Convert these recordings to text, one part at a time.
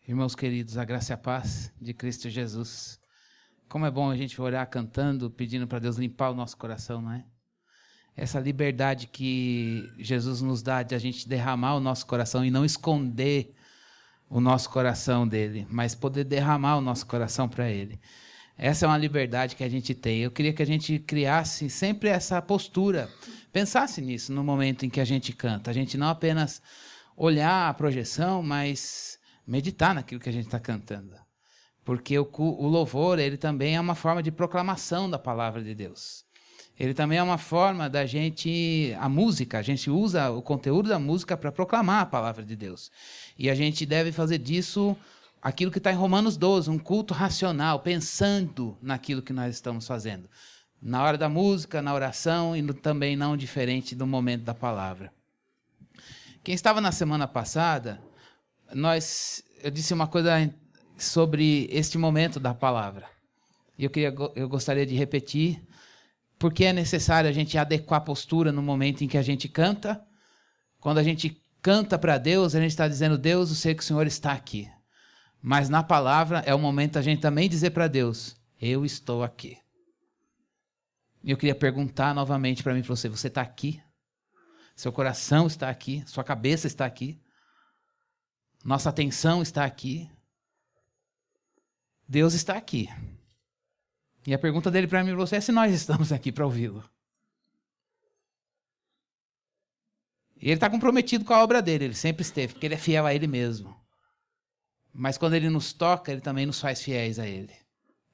Irmãos queridos, a graça e a paz de Cristo Jesus. Como é bom a gente orar cantando, pedindo para Deus limpar o nosso coração, não é? Essa liberdade que Jesus nos dá de a gente derramar o nosso coração e não esconder o nosso coração dele, mas poder derramar o nosso coração para ele. Essa é uma liberdade que a gente tem. Eu queria que a gente criasse sempre essa postura, pensasse nisso no momento em que a gente canta. A gente não apenas olhar a projeção, mas meditar naquilo que a gente está cantando. Porque o louvor, ele também é uma forma de proclamação da palavra de Deus. Ele também é uma forma da gente, a música, a gente usa o conteúdo da música para proclamar a palavra de Deus. E a gente deve fazer disso aquilo que está em Romanos 12, um culto racional, pensando naquilo que nós estamos fazendo. Na hora da música, na oração e também não diferente do momento da palavra. Quem estava na semana passada, eu disse uma coisa sobre este momento da palavra. E eu gostaria de repetir, porque é necessário a gente adequar a postura no momento em que a gente canta. Quando a gente canta para Deus, a gente está dizendo, Deus, eu sei que o Senhor está aqui. Mas na palavra é o momento a gente também dizer para Deus, eu estou aqui. E eu queria perguntar novamente para mim e para você, você está aqui? Seu coração está aqui? Sua cabeça está aqui? Nossa atenção está aqui? Deus está aqui. E a pergunta dele para mim e para você é se nós estamos aqui para ouvi-lo. E ele está comprometido com a obra dele, ele sempre esteve, porque ele é fiel a ele mesmo. Mas quando ele nos toca, ele também nos faz fiéis a ele.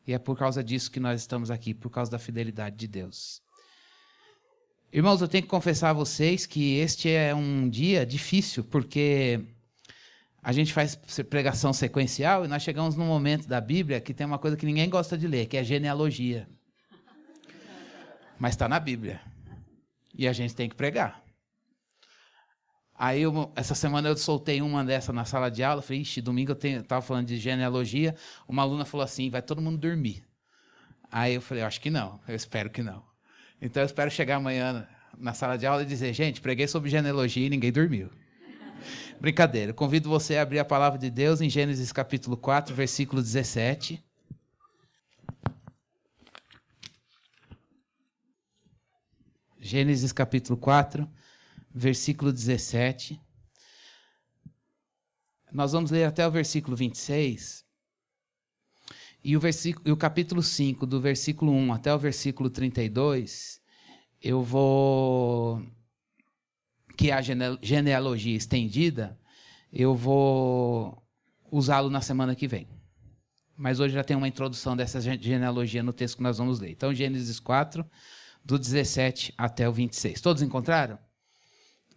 E é por causa disso que nós estamos aqui, por causa da fidelidade de Deus. Irmãos, eu tenho que confessar a vocês que este é um dia difícil, porque a gente faz pregação sequencial e nós chegamos num momento da Bíblia que tem uma coisa que ninguém gosta de ler, que é genealogia. Mas está na Bíblia. E a gente tem que pregar. Aí, essa semana eu soltei uma dessa na sala de aula, falei, domingo eu estava falando de genealogia, uma aluna falou assim, vai todo mundo dormir. Aí eu falei, acho que não, eu espero que não. Então eu espero chegar amanhã na sala de aula e dizer, gente, preguei sobre genealogia e ninguém dormiu. Brincadeira, eu convido você a abrir a palavra de Deus em Gênesis capítulo 4, versículo 17. Gênesis capítulo 4, versículo 17. Nós vamos ler até o versículo 26. E o capítulo 5, do versículo 1 até o versículo 32, que é a genealogia estendida, eu vou usá-lo na semana que vem. Mas hoje já tem uma introdução dessa genealogia no texto que nós vamos ler. Então, Gênesis 4, do 17 até o 26. Todos encontraram?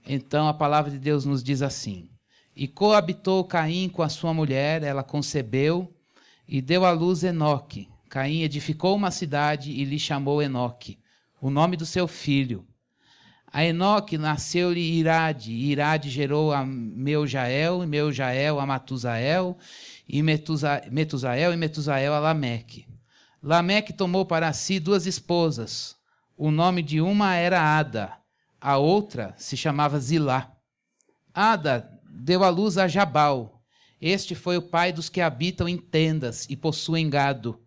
Então, a palavra de Deus nos diz assim, e coabitou Caim com a sua mulher, ela concebeu e deu à luz Enoque. Caim edificou uma cidade e lhe chamou Enoque, o nome do seu filho. A Enoque nasceu-lhe Irade, e Irade gerou a Meujael, e Meujael a Matusael, e Metusael a Lameque. Lameque tomou para si 2 esposas. O nome de uma era Ada, a outra se chamava Zilá. Ada deu à luz a Jabal. Este foi o pai dos que habitam em tendas e possuem gado.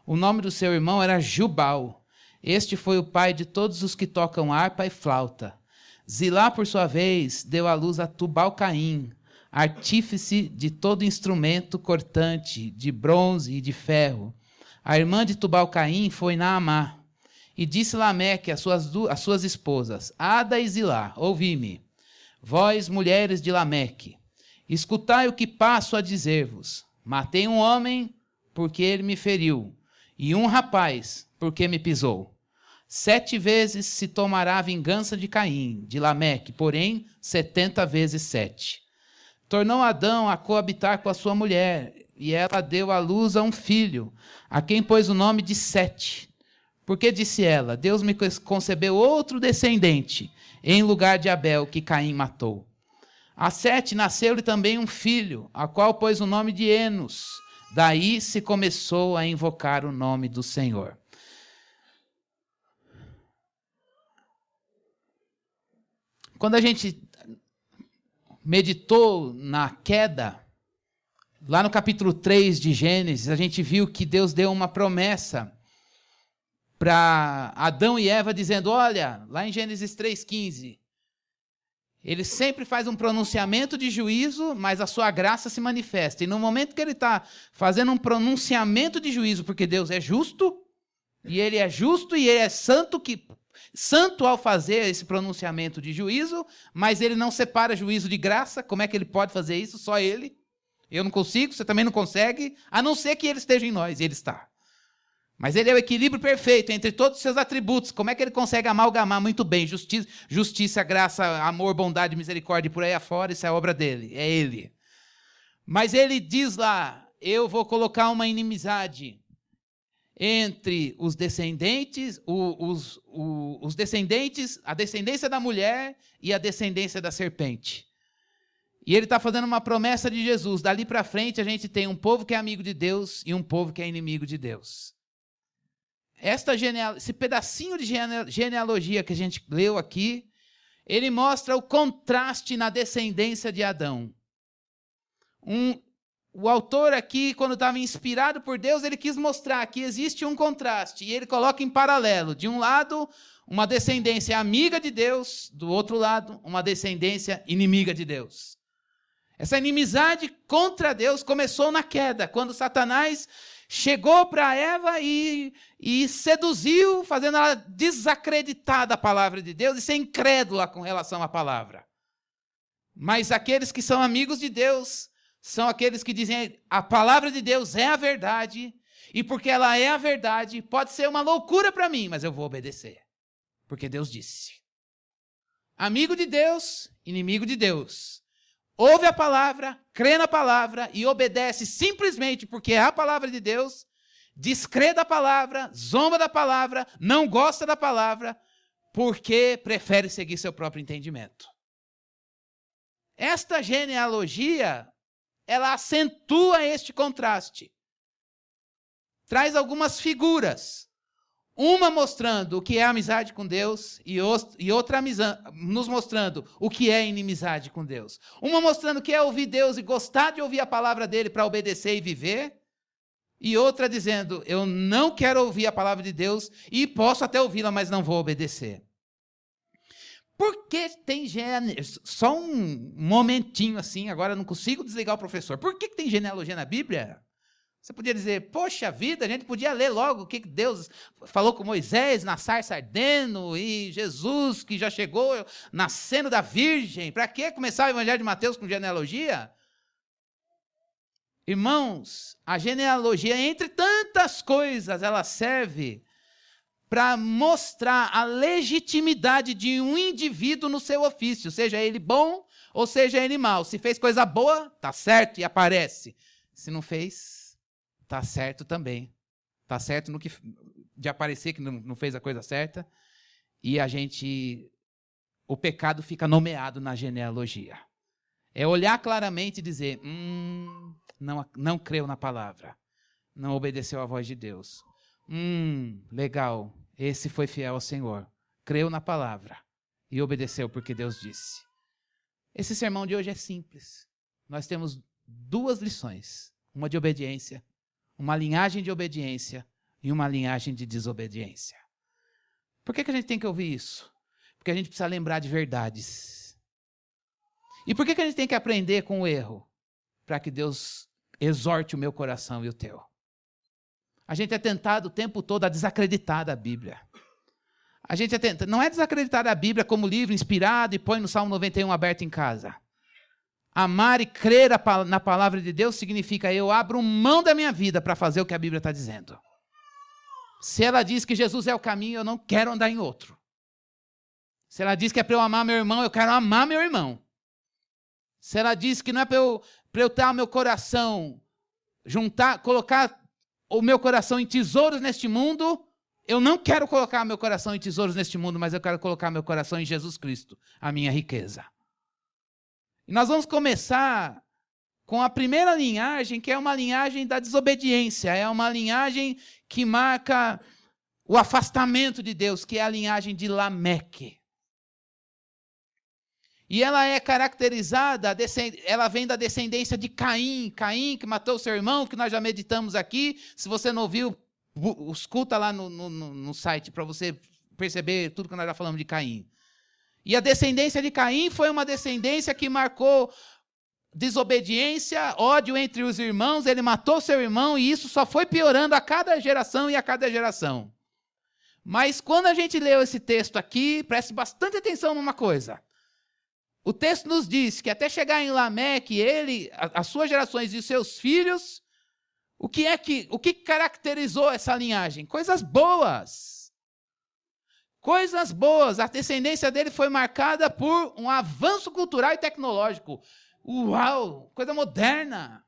O nome do seu irmão era Jubal. Este foi o pai de todos os que tocam harpa e flauta. Zilá, por sua vez, deu à luz a Tubal-Caim, artífice de todo instrumento cortante, de bronze e de ferro. A irmã de Tubal-Caim foi Naamá. E disse Lameque às suas esposas, Ada e Zilá, ouvi-me, vós, mulheres de Lameque, escutai o que passo a dizer-vos. Matei um homem, porque ele me feriu, e um rapaz, porque me pisou. 7 vezes se tomará a vingança de Caim, de Lameque, porém 70 vezes 7. Tornou Adão a coabitar com a sua mulher, e ela deu à luz a um filho, a quem pôs o nome de Sete. Porque disse ela, Deus me concebeu outro descendente, em lugar de Abel, que Caim matou. A Sete nasceu-lhe também um filho, a qual pôs o nome de Enos. Daí se começou a invocar o nome do Senhor. Quando a gente meditou na queda Lá no capítulo 3 de Gênesis, a gente viu que Deus deu uma promessa para Adão e Eva, dizendo, olha, lá em Gênesis 3,15, ele sempre faz um pronunciamento de juízo, mas a sua graça se manifesta. E no momento que ele está fazendo um pronunciamento de juízo, porque Deus é justo, e ele é santo ao fazer esse pronunciamento de juízo, mas ele não separa juízo de graça. Como é que ele pode fazer isso? Só ele. Eu não consigo, você também não consegue, a não ser que ele esteja em nós, e ele está. Mas ele é o equilíbrio perfeito entre todos os seus atributos. Como é que ele consegue amalgamar muito bem justiça, graça, amor, bondade, misericórdia e por aí afora? Isso é obra dele, é ele. Mas ele diz lá, eu vou colocar uma inimizade entre os descendentes, os descendentes, a descendência da mulher e a descendência da serpente. E ele está fazendo uma promessa de Jesus. Dali para frente a gente tem um povo que é amigo de Deus e um povo que é inimigo de Deus. Esse pedacinho de genealogia que a gente leu aqui, ele mostra o contraste na descendência de Adão. O autor aqui, quando estava inspirado por Deus, ele quis mostrar que existe um contraste. E ele coloca em paralelo. De um lado, uma descendência amiga de Deus. Do outro lado, uma descendência inimiga de Deus. Essa inimizade contra Deus começou na queda, quando Satanás chegou para Eva e seduziu, fazendo ela desacreditar da palavra de Deus e ser incrédula com relação à palavra. Mas aqueles que são amigos de Deus são aqueles que dizem a palavra de Deus é a verdade, e porque ela é a verdade, pode ser uma loucura para mim, mas eu vou obedecer, porque Deus disse. Amigo de Deus, inimigo de Deus. Ouve a palavra, crê na palavra e obedece simplesmente porque é a palavra de Deus, descrê da palavra, zomba da palavra, não gosta da palavra, porque prefere seguir seu próprio entendimento. Esta genealogia, ela acentua este contraste. Traz algumas figuras. Uma mostrando o que é amizade com Deus e outra nos mostrando o que é inimizade com Deus. Uma mostrando o que é ouvir Deus e gostar de ouvir a palavra dele para obedecer e viver. E outra dizendo, eu não quero ouvir a palavra de Deus e posso até ouvi-la, mas não vou obedecer. Por que tem só um momentinho assim, agora eu não consigo desligar o professor. Por que tem genealogia na Bíblia? Você podia dizer, poxa vida, a gente podia ler logo o que Deus falou com Moisés na sarça ardendo e Jesus que já chegou nascendo da virgem. Para que começar o Evangelho de Mateus com genealogia? Irmãos, a genealogia, entre tantas coisas, ela serve para mostrar a legitimidade de um indivíduo no seu ofício, seja ele bom ou seja ele mau. Se fez coisa boa, está certo e aparece. Se não fez, está certo também. Está certo no que de aparecer que não fez a coisa certa. E o pecado fica nomeado na genealogia. É olhar claramente e dizer, não creu na palavra. Não obedeceu à voz de Deus. Legal, esse foi fiel ao Senhor. Creu na palavra e obedeceu porque Deus disse. Esse sermão de hoje é simples. Nós temos duas lições. Uma de obediência, uma linhagem de obediência e uma linhagem de desobediência. Por que a gente tem que ouvir isso? Porque a gente precisa lembrar de verdades. E por que a gente tem que aprender com o erro? Para que Deus exorte o meu coração e o teu. A gente é tentado o tempo todo a desacreditar da Bíblia. A gente não é desacreditar a Bíblia como livro inspirado e põe no Salmo 91 aberto em casa. Amar e crer na palavra de Deus significa eu abro mão da minha vida para fazer o que a Bíblia está dizendo. Se ela diz que Jesus é o caminho, eu não quero andar em outro. Se ela diz que é para eu amar meu irmão, eu quero amar meu irmão. Se ela diz que não é para eu ter o meu coração, colocar o meu coração em tesouros neste mundo, eu não quero colocar meu coração em tesouros neste mundo, mas eu quero colocar meu coração em Jesus Cristo, a minha riqueza. E nós vamos começar com a primeira linhagem, que é uma linhagem da desobediência, é uma linhagem que marca o afastamento de Deus, que é a linhagem de Lameque. E ela é caracterizada, ela vem da descendência de Caim. Caim, que matou seu irmão, que nós já meditamos aqui. Se você não ouviu, escuta lá no site para você perceber tudo que nós já falamos de Caim. E a descendência de Caim foi uma descendência que marcou desobediência, ódio entre os irmãos. Ele matou seu irmão e isso só foi piorando a cada geração e a cada geração. Mas quando a gente leu esse texto aqui, preste bastante atenção numa coisa. O texto nos diz que até chegar em Lameque, ele, as suas gerações e os seus filhos, o que caracterizou essa linhagem? Coisas boas. Coisas boas. A descendência dele foi marcada por um avanço cultural e tecnológico. Uau! Coisa moderna.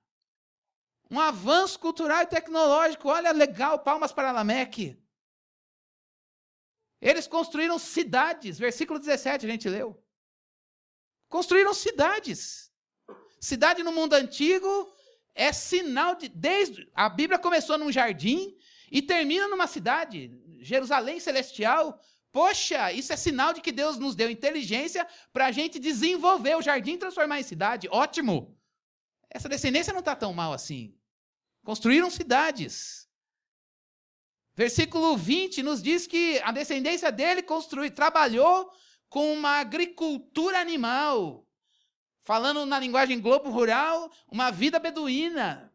Um avanço cultural e tecnológico. Olha, legal, palmas para Lameque. Eles construíram cidades. Versículo 17, a gente leu. Construíram cidades. Cidade no mundo antigo é sinal de... a Bíblia começou num jardim e termina numa cidade. Jerusalém celestial. Poxa, isso é sinal de que Deus nos deu inteligência para a gente desenvolver o jardim e transformar em cidade. Ótimo. Essa descendência não está tão mal assim. Construíram cidades. Versículo 20 nos diz que a descendência dele trabalhou com uma agricultura animal. Falando na linguagem globo rural, uma vida beduína.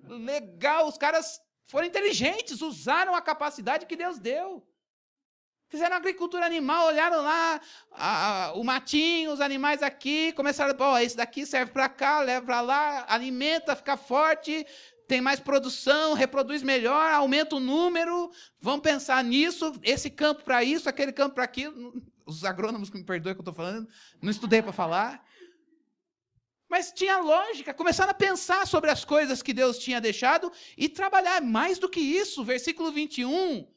Legal, os caras foram inteligentes, usaram a capacidade que Deus deu. Fizeram agricultura animal, olharam lá o matinho, os animais aqui, começaram, esse daqui serve para cá, leva para lá, alimenta, fica forte, tem mais produção, reproduz melhor, aumenta o número, vamos pensar nisso, esse campo para isso, aquele campo para aquilo. Os agrônomos que me perdoem que eu estou falando, não estudei para falar. Mas tinha lógica, começaram a pensar sobre as coisas que Deus tinha deixado e trabalhar mais do que isso. Versículo 21,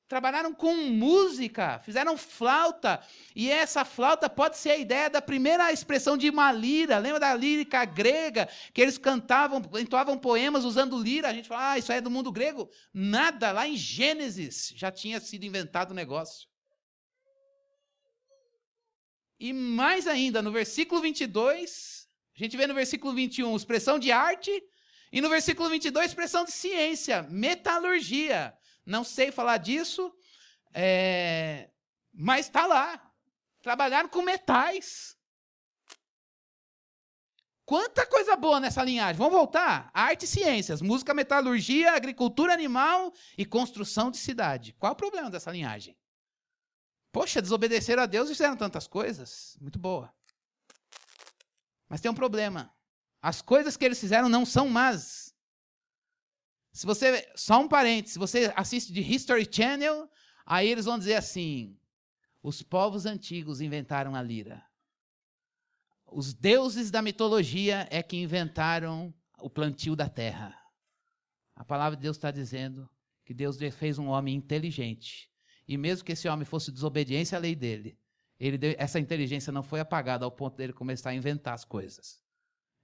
trabalharam com música, fizeram flauta, e essa flauta pode ser a ideia da primeira expressão de uma lira. Lembra da lírica grega, que eles cantavam, entoavam poemas usando lira? A gente fala, isso aí é do mundo grego. Nada, lá em Gênesis já tinha sido inventado o negócio. E mais ainda, no versículo 22, a gente vê no versículo 21 expressão de arte, e no versículo 22 expressão de ciência, metalurgia. Não sei falar disso, mas está lá. Trabalharam com metais. Quanta coisa boa nessa linhagem. Vamos voltar? Arte e ciências, música, metalurgia, agricultura animal e construção de cidade. Qual é o problema dessa linhagem? Poxa, desobedeceram a Deus e fizeram tantas coisas. Muito boa. Mas tem um problema. As coisas que eles fizeram não são más. Só um parênteses, se você assiste de History Channel, aí eles vão dizer assim, os povos antigos inventaram a lira. Os deuses da mitologia é que inventaram o plantio da terra. A palavra de Deus está dizendo que Deus fez um homem inteligente. E mesmo que esse homem fosse desobediente à lei dele, essa inteligência não foi apagada ao ponto dele começar a inventar as coisas.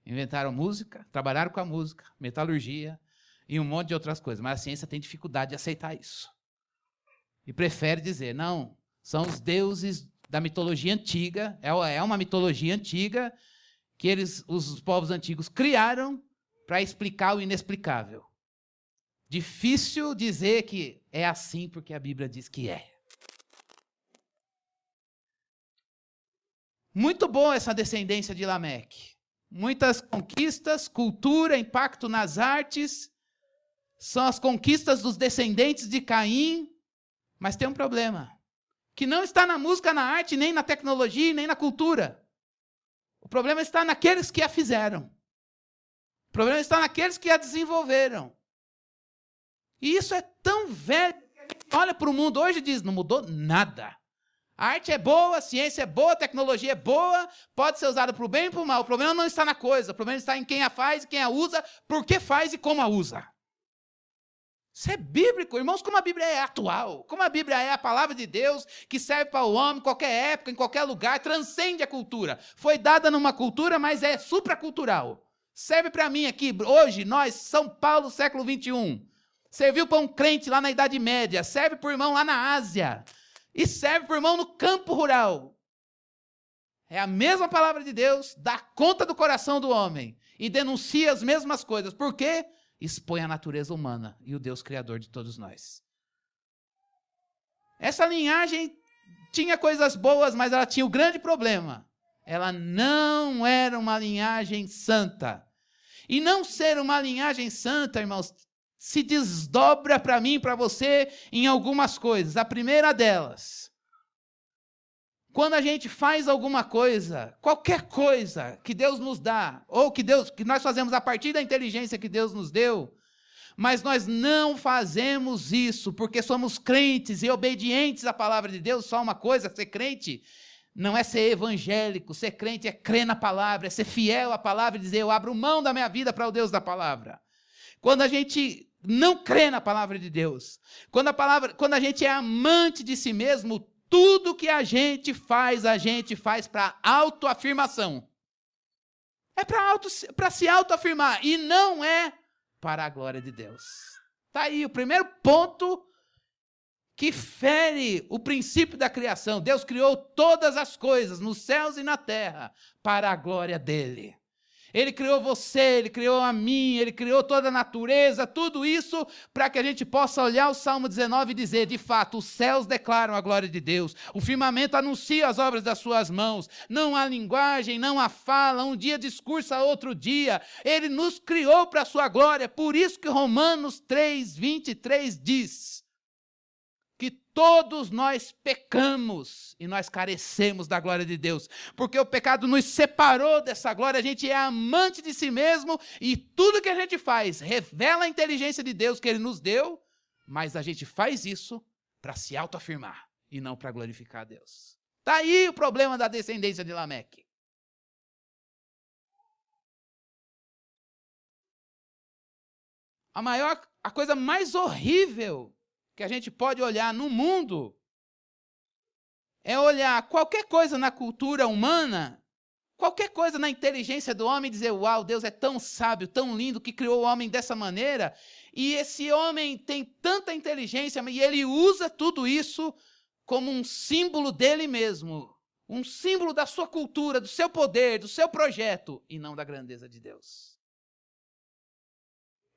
Inventaram música, trabalharam com a música, metalurgia e um monte de outras coisas. Mas a ciência tem dificuldade de aceitar isso. E prefere dizer, não, são os deuses da mitologia antiga, é uma mitologia antiga que os povos antigos criaram para explicar o inexplicável. Difícil dizer que é assim porque a Bíblia diz que é. Muito boa essa descendência de Lameque. Muitas conquistas, cultura, impacto nas artes. São as conquistas dos descendentes de Caim. Mas tem um problema. Que não está na música, na arte, nem na tecnologia, nem na cultura. O problema está naqueles que a fizeram. O problema está naqueles que a desenvolveram. E isso é tão velho que a gente olha para o mundo hoje e diz, não mudou nada. A arte é boa, a ciência é boa, a tecnologia é boa, pode ser usada para o bem e para o mal. O problema não está na coisa, o problema está em quem a faz e quem a usa, por que faz e como a usa. Isso é bíblico, irmãos, como a Bíblia é atual, como a Bíblia é a palavra de Deus, que serve para o homem, em qualquer época, em qualquer lugar, transcende a cultura. Foi dada numa cultura, mas é supracultural. Serve para mim aqui, hoje, nós, São Paulo, século 21. Serviu para um crente lá na Idade Média, serve para o irmão lá na Ásia, e serve para o irmão no campo rural. É a mesma palavra de Deus, dá conta do coração do homem e denuncia as mesmas coisas. Por quê? Expõe a natureza humana e o Deus criador de todos nós. Essa linhagem tinha coisas boas, mas ela tinha o grande problema. Ela não era uma linhagem santa. E não ser uma linhagem santa, irmãos, se desdobra para mim e para você em algumas coisas. A primeira delas, quando a gente faz alguma coisa, qualquer coisa que Deus nos dá, ou que nós fazemos a partir da inteligência que Deus nos deu, mas nós não fazemos isso porque somos crentes e obedientes à palavra de Deus. Só uma coisa, ser crente não é ser evangélico, ser crente é crer na palavra, é ser fiel à palavra e dizer, eu abro mão da minha vida para o Deus da palavra. Quando a gente não crê na palavra de Deus, quando a gente é amante de si mesmo, tudo que a gente faz para autoafirmação. É para se autoafirmar e não é para a glória de Deus. Está aí o primeiro ponto que fere o princípio da criação. Deus criou todas as coisas, nos céus e na terra, para a glória dele. Ele criou você, ele criou a mim, ele criou toda a natureza, tudo isso para que a gente possa olhar o Salmo 19 e dizer, de fato, os céus declaram a glória de Deus, o firmamento anuncia as obras das suas mãos, não há linguagem, não há fala, um dia discursa outro dia, ele nos criou para a sua glória, por isso que Romanos 3:23 diz, que todos nós pecamos e nós carecemos da glória de Deus, porque o pecado nos separou dessa glória, a gente é amante de si mesmo e tudo que a gente faz revela a inteligência de Deus que ele nos deu, mas a gente faz isso para se autoafirmar e não para glorificar a Deus. Está aí o problema da descendência de Lameque. A coisa mais horrível que a gente pode olhar no mundo é olhar qualquer coisa na cultura humana, qualquer coisa na inteligência do homem e dizer, uau, Deus é tão sábio, tão lindo, que criou o homem dessa maneira, e esse homem tem tanta inteligência, e ele usa tudo isso como um símbolo dele mesmo, um símbolo da sua cultura, do seu poder, do seu projeto, e não da grandeza de Deus.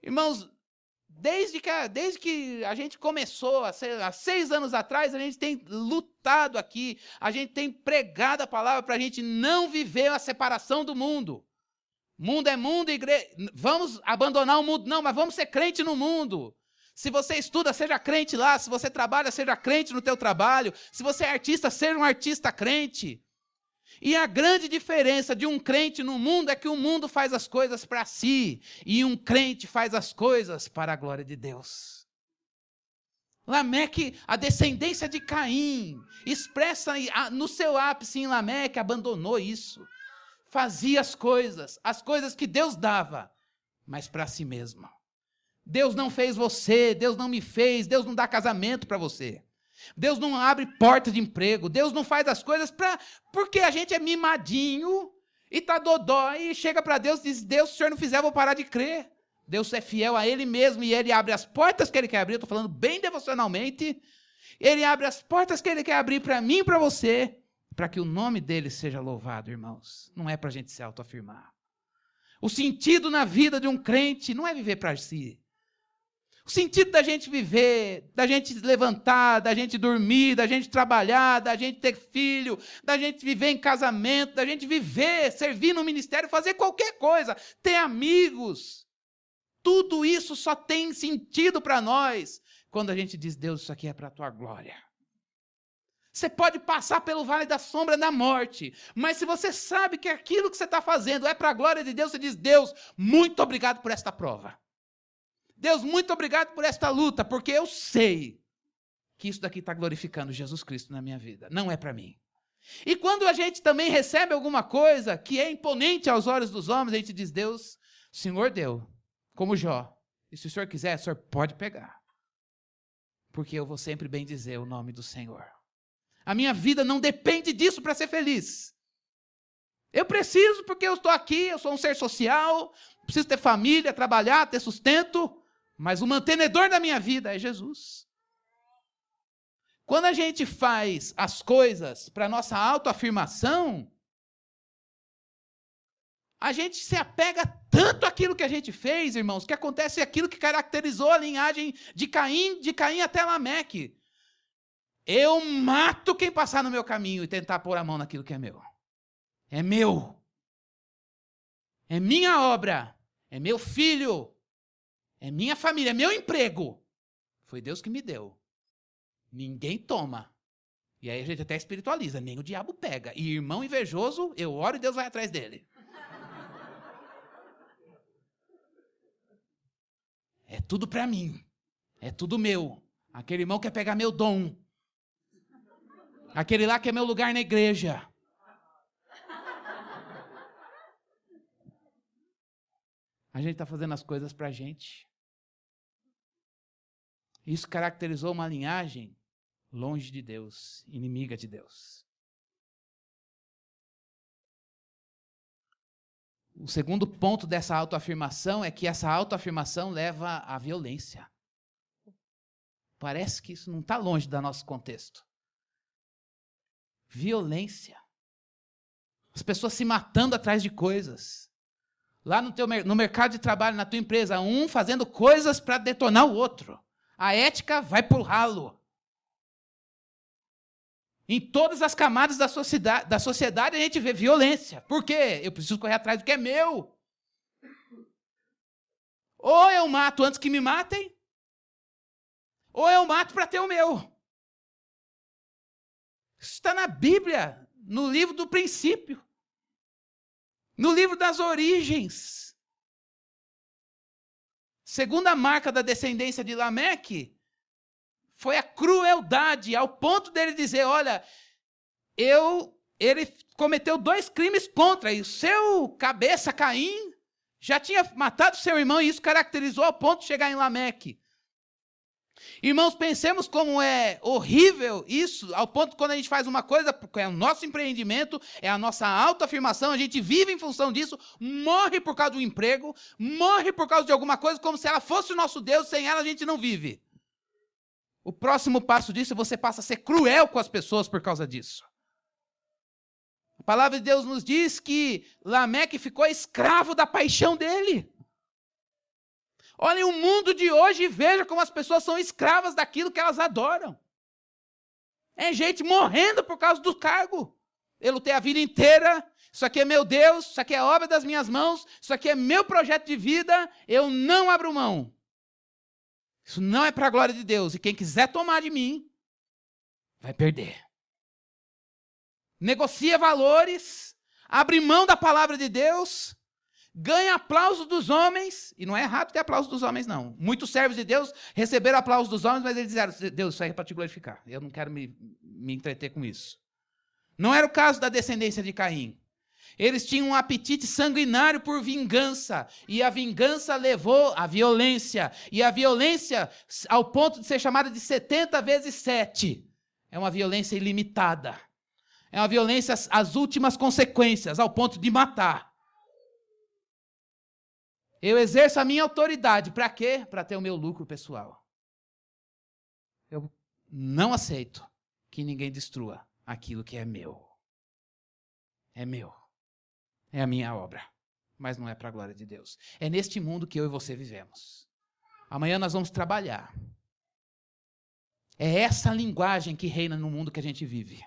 Irmãos, desde que a gente começou, há 6 anos atrás, a gente tem lutado aqui, a gente tem pregado a palavra para a gente não viver a separação do mundo. Mundo é mundo, igreja. Vamos abandonar o mundo, não, mas vamos ser crente no mundo. Se você estuda, seja crente lá. Se você trabalha, seja crente no teu trabalho. Se você é artista, seja um artista crente. E a grande diferença de um crente no mundo é que o mundo faz as coisas para si e um crente faz as coisas para a glória de Deus. Lameque, a descendência de Caim, expressa no seu ápice em Lameque, abandonou isso. Fazia as coisas que Deus dava, mas para si mesmo. Deus não fez você, Deus não me fez, Deus não dá casamento para você. Deus não abre porta de emprego, Deus não faz as coisas porque a gente é mimadinho e tá dodói e chega para Deus e diz, Deus, se o senhor não fizer, eu vou parar de crer. Deus é fiel a ele mesmo e ele abre as portas que ele quer abrir, eu estou falando bem devocionalmente, ele abre as portas que ele quer abrir para mim e para você, para que o nome dele seja louvado, irmãos. Não é para a gente se autoafirmar. O sentido na vida de um crente não é viver para si. O sentido da gente viver, da gente levantar, da gente dormir, da gente trabalhar, da gente ter filho, da gente viver em casamento, da gente viver, servir no ministério, fazer qualquer coisa, ter amigos. Tudo isso só tem sentido para nós quando a gente diz, Deus, isso aqui é para a tua glória. Você pode passar pelo vale da sombra da morte, mas se você sabe que aquilo que você está fazendo é para a glória de Deus, você diz, Deus, muito obrigado por esta prova. Deus, muito obrigado por esta luta, porque eu sei que isso daqui está glorificando Jesus Cristo na minha vida, não é para mim. E quando a gente também recebe alguma coisa que é imponente aos olhos dos homens, a gente diz, Deus, o Senhor deu, como Jó, e se o Senhor quiser, o Senhor pode pegar, porque eu vou sempre bem dizer o nome do Senhor. A minha vida não depende disso para ser feliz. Eu preciso porque eu estou aqui, eu sou um ser social, preciso ter família, trabalhar, ter sustento, mas o mantenedor da minha vida é Jesus. Quando a gente faz as coisas para nossa autoafirmação, A gente se apega tanto àquilo que a gente fez, irmãos, que acontece aquilo que caracterizou a linhagem de Caim até Lameque. Eu mato quem passar no meu caminho e tentar pôr a mão naquilo que é meu. É meu. É minha obra. É meu filho. É minha família. É meu emprego. Foi Deus que me deu. Ninguém toma. E aí a gente até espiritualiza. Nem o diabo pega. E irmão invejoso, eu oro e Deus vai atrás dele. É tudo para mim. É tudo meu. Aquele irmão quer pegar meu dom. Aquele lá que é meu lugar na igreja. A gente está fazendo as coisas para a gente. Isso caracterizou uma linhagem longe de Deus, inimiga de Deus. O segundo ponto dessa autoafirmação é que essa autoafirmação leva à violência. Parece que isso não está longe do nosso contexto. Violência. As pessoas se matando atrás de coisas. Lá no mercado de trabalho, na tua empresa, um fazendo coisas para detonar o outro. A ética vai pro ralo. Em todas as camadas da sociedade a gente vê violência. Por quê? Eu preciso correr atrás do que é meu. Ou eu mato antes que me matem, ou eu mato para ter o meu. Isso está na Bíblia, no livro do princípio. No livro das origens. Segunda marca da descendência de Lameque foi a crueldade, ao ponto dele dizer, olha, ele cometeu 2 crimes contra, e o seu cabeça, Caim, já tinha matado seu irmão, e isso caracterizou ao ponto de chegar em Lameque. Irmãos, pensemos como é horrível isso, ao ponto que quando a gente faz uma coisa, porque é o nosso empreendimento, é a nossa autoafirmação, a gente vive em função disso, morre por causa do emprego, morre por causa de alguma coisa, como se ela fosse o nosso Deus, sem ela a gente não vive. O próximo passo disso é você passa a ser cruel com as pessoas por causa disso. A palavra de Deus nos diz que Lameque ficou escravo da paixão dele. Olhem o mundo de hoje e veja como as pessoas são escravas daquilo que elas adoram. É gente morrendo por causa do cargo. Eu lutei a vida inteira, isso aqui é meu Deus, isso aqui é obra das minhas mãos, isso aqui é meu projeto de vida, eu não abro mão. Isso não é para a glória de Deus, e quem quiser tomar de mim, vai perder. Negocia valores, abre mão da palavra de Deus, ganha aplauso dos homens, e não é errado ter aplauso dos homens, não. Muitos servos de Deus receberam aplauso dos homens, mas eles disseram, Deus, isso aí é para te glorificar. Eu não quero me entreter com isso. Não era o caso da descendência de Caim. Eles tinham um apetite sanguinário por vingança, e a vingança levou à violência, e a violência, ao ponto de ser chamada de 70 vezes 7, é uma violência ilimitada. É uma violência às últimas consequências, ao ponto de matar. Eu exerço a minha autoridade. Para quê? Para ter o meu lucro pessoal. Eu não aceito que ninguém destrua aquilo que é meu. É meu. É a minha obra. Mas não é para a glória de Deus. É neste mundo que eu e você vivemos. Amanhã nós vamos trabalhar. É essa linguagem que reina no mundo que a gente vive.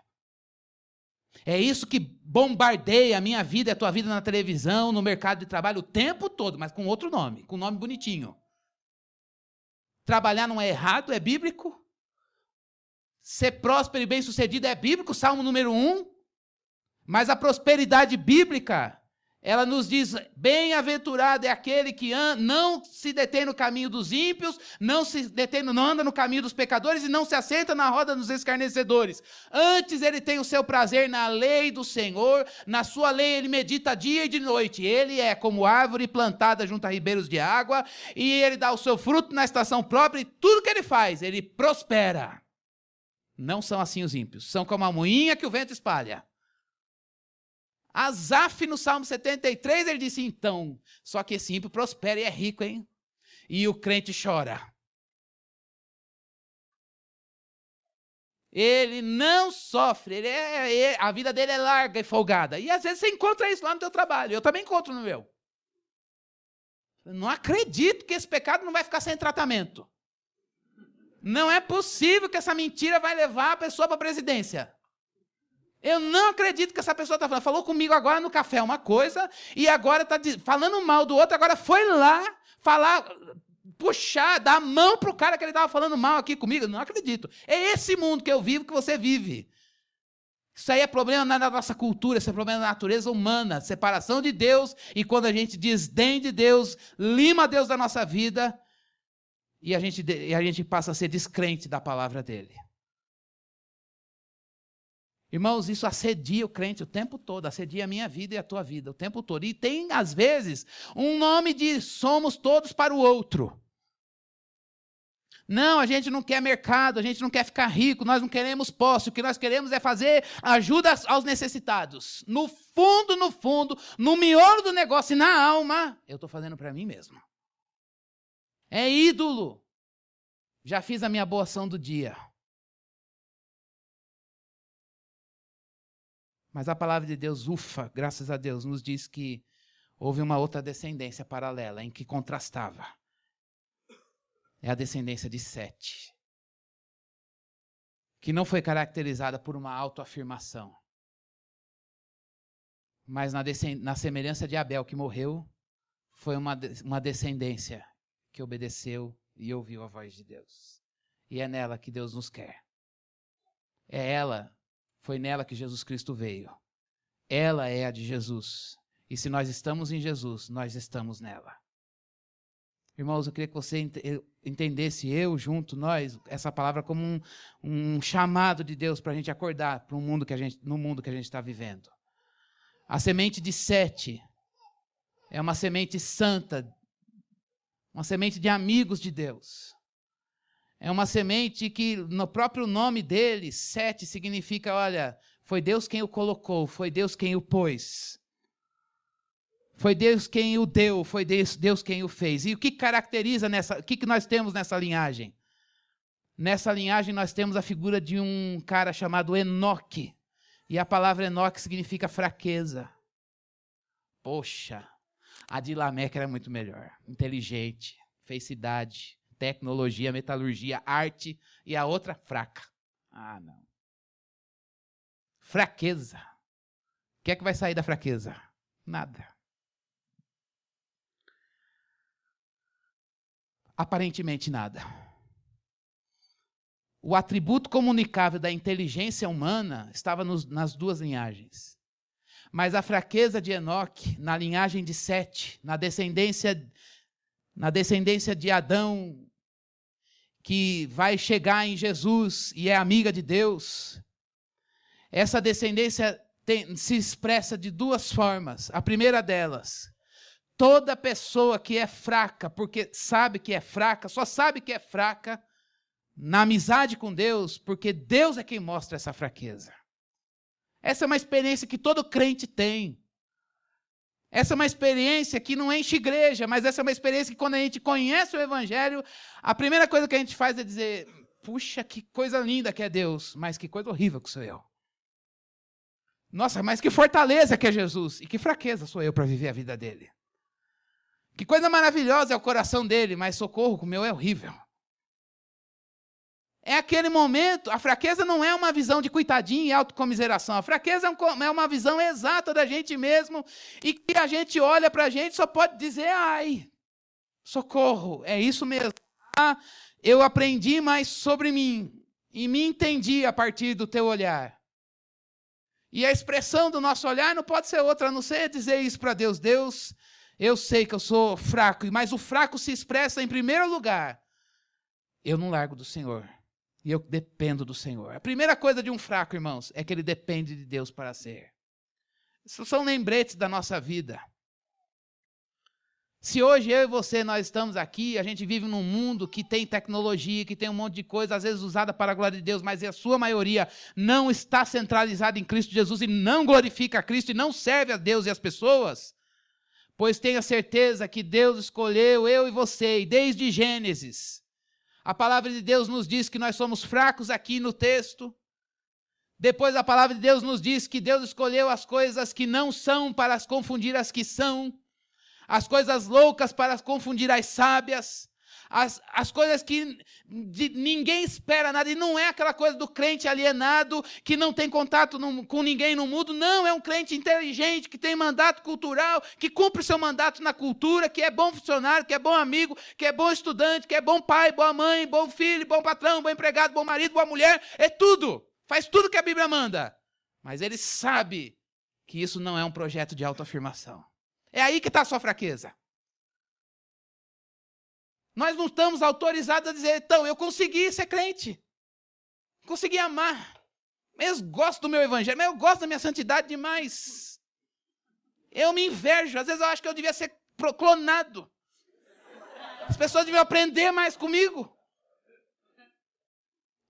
É isso que bombardeia a minha vida e a tua vida na televisão, no mercado de trabalho o tempo todo, mas com outro nome, com um nome bonitinho. Trabalhar não é errado, é bíblico. Ser próspero e bem-sucedido é bíblico, Salmo número 1. Mas a prosperidade bíblica, ela nos diz, bem-aventurado é aquele que não se detém no caminho dos ímpios, não anda no caminho dos pecadores e não se assenta na roda dos escarnecedores. Antes ele tem o seu prazer na lei do Senhor, na sua lei ele medita dia e de noite. Ele é como árvore plantada junto a ribeiros de água e ele dá o seu fruto na estação própria e tudo que ele faz, ele prospera. Não são assim os ímpios, são como a moinha que o vento espalha. Asaf, no Salmo 73, ele disse, então, só que esse ímpio prospera e é rico, hein? E o crente chora. Ele não sofre, a vida dele é larga e folgada. E às vezes você encontra isso lá no teu trabalho. Eu também encontro no meu. Eu não acredito que esse pecado não vai ficar sem tratamento. Não é possível que essa mentira vai levar a pessoa para a presidência. Eu não acredito que essa pessoa está falando. Falou comigo agora no café uma coisa e agora está falando mal do outro. Agora foi lá falar, puxar, dar a mão para o cara que ele estava falando mal aqui comigo. Não acredito. É esse mundo que eu vivo que você vive. Isso aí é problema na nossa cultura, isso é problema da natureza humana. Separação de Deus e quando a gente desdém de Deus, lima Deus da nossa vida e a gente passa a ser descrente da palavra dele. Irmãos, isso assedia o crente o tempo todo, assedia a minha vida e a tua vida o tempo todo. E tem, às vezes, um nome de somos todos para o outro. Não, a gente não quer mercado, a gente não quer ficar rico, nós não queremos posse, o que nós queremos é fazer ajuda aos necessitados. No fundo, no miolo do negócio e na alma, eu estou fazendo para mim mesmo. É ídolo. Já fiz a minha boa ação do dia. Mas a palavra de Deus, ufa, graças a Deus, nos diz que houve uma outra descendência paralela, em que contrastava. É a descendência de Sete, que não foi caracterizada por uma autoafirmação, mas na semelhança de Abel, que morreu, foi uma descendência que obedeceu e ouviu a voz de Deus. E é nela que Deus nos quer. Foi nela que Jesus Cristo veio. Ela é a de Jesus. E se nós estamos em Jesus, nós estamos nela. Irmãos, eu queria que você entendesse, nós, essa palavra como um chamado de Deus para a gente acordar no mundo que a gente está vivendo. A semente de Sete é uma semente santa, uma semente de amigos de Deus. É uma semente que, no próprio nome dele, Sete significa, olha, foi Deus quem o colocou, foi Deus quem o pôs. Foi Deus quem o deu, foi Deus quem o fez. E o que caracteriza o que nós temos nessa linhagem? Nessa linhagem nós temos a figura de um cara chamado Enoque. E a palavra Enoque significa fraqueza. Poxa, a de Lameque era muito melhor. Inteligente, feicidade, tecnologia, metalurgia, arte, e a outra fraca. Ah, não. Fraqueza. O que é que vai sair da fraqueza? Nada. Aparentemente nada. O atributo comunicável da inteligência humana estava nas duas linhagens. Mas a fraqueza de Enoque, na linhagem de Sete, na descendência de Adão, que vai chegar em Jesus e é amiga de Deus, essa descendência se expressa de duas formas. A primeira delas, toda pessoa que é fraca, porque sabe que é fraca, só sabe que é fraca na amizade com Deus, porque Deus é quem mostra essa fraqueza. Essa é uma experiência que todo crente tem. Essa é uma experiência que não enche igreja, mas essa é uma experiência que quando a gente conhece o Evangelho, a primeira coisa que a gente faz é dizer, puxa, que coisa linda que é Deus, mas que coisa horrível que sou eu. Nossa, mas que fortaleza que é Jesus, e que fraqueza sou eu para viver a vida dele. Que coisa maravilhosa é o coração dele, mas socorro, o meu é horrível. É aquele momento, a fraqueza não é uma visão de coitadinho e autocomiseração. A fraqueza é uma visão exata da gente mesmo e que a gente olha para a gente só pode dizer, ai, socorro, é isso mesmo. Ah, eu aprendi mais sobre mim e me entendi a partir do teu olhar. E a expressão do nosso olhar não pode ser outra, a não ser dizer isso para Deus. Deus, eu sei que eu sou fraco, mas o fraco se expressa em primeiro lugar. Eu não largo do Senhor. E eu dependo do Senhor. A primeira coisa de um fraco, irmãos, é que ele depende de Deus para ser. Isso são lembretes da nossa vida. Se hoje eu e você, nós estamos aqui, a gente vive num mundo que tem tecnologia, que tem um monte de coisa, às vezes usada para a glória de Deus, mas a sua maioria não está centralizada em Cristo Jesus e não glorifica a Cristo e não serve a Deus e as pessoas, pois tenha certeza que Deus escolheu eu e você, e desde Gênesis, a palavra de Deus nos diz que nós somos fracos aqui no texto, Depois a palavra de Deus nos diz que Deus escolheu as coisas que não são para as confundir as que são, as coisas loucas para as confundir as sábias, as coisas que ninguém espera nada, e não é aquela coisa do crente alienado, que não tem contato com ninguém no mundo, não, é um crente inteligente, que tem mandato cultural, que cumpre seu mandato na cultura, que é bom funcionário, que é bom amigo, que é bom estudante, que é bom pai, boa mãe, bom filho, bom patrão, bom empregado, bom marido, boa mulher, é tudo, faz tudo que a Bíblia manda, mas ele sabe que isso não é um projeto de autoafirmação. É aí que está a sua fraqueza. Nós não estamos autorizados a dizer, então, eu consegui ser crente. Consegui amar. Eu gosto do meu evangelho, mas eu gosto da minha santidade demais. Eu me invejo. Às vezes eu acho que eu devia ser clonado. As pessoas deviam aprender mais comigo.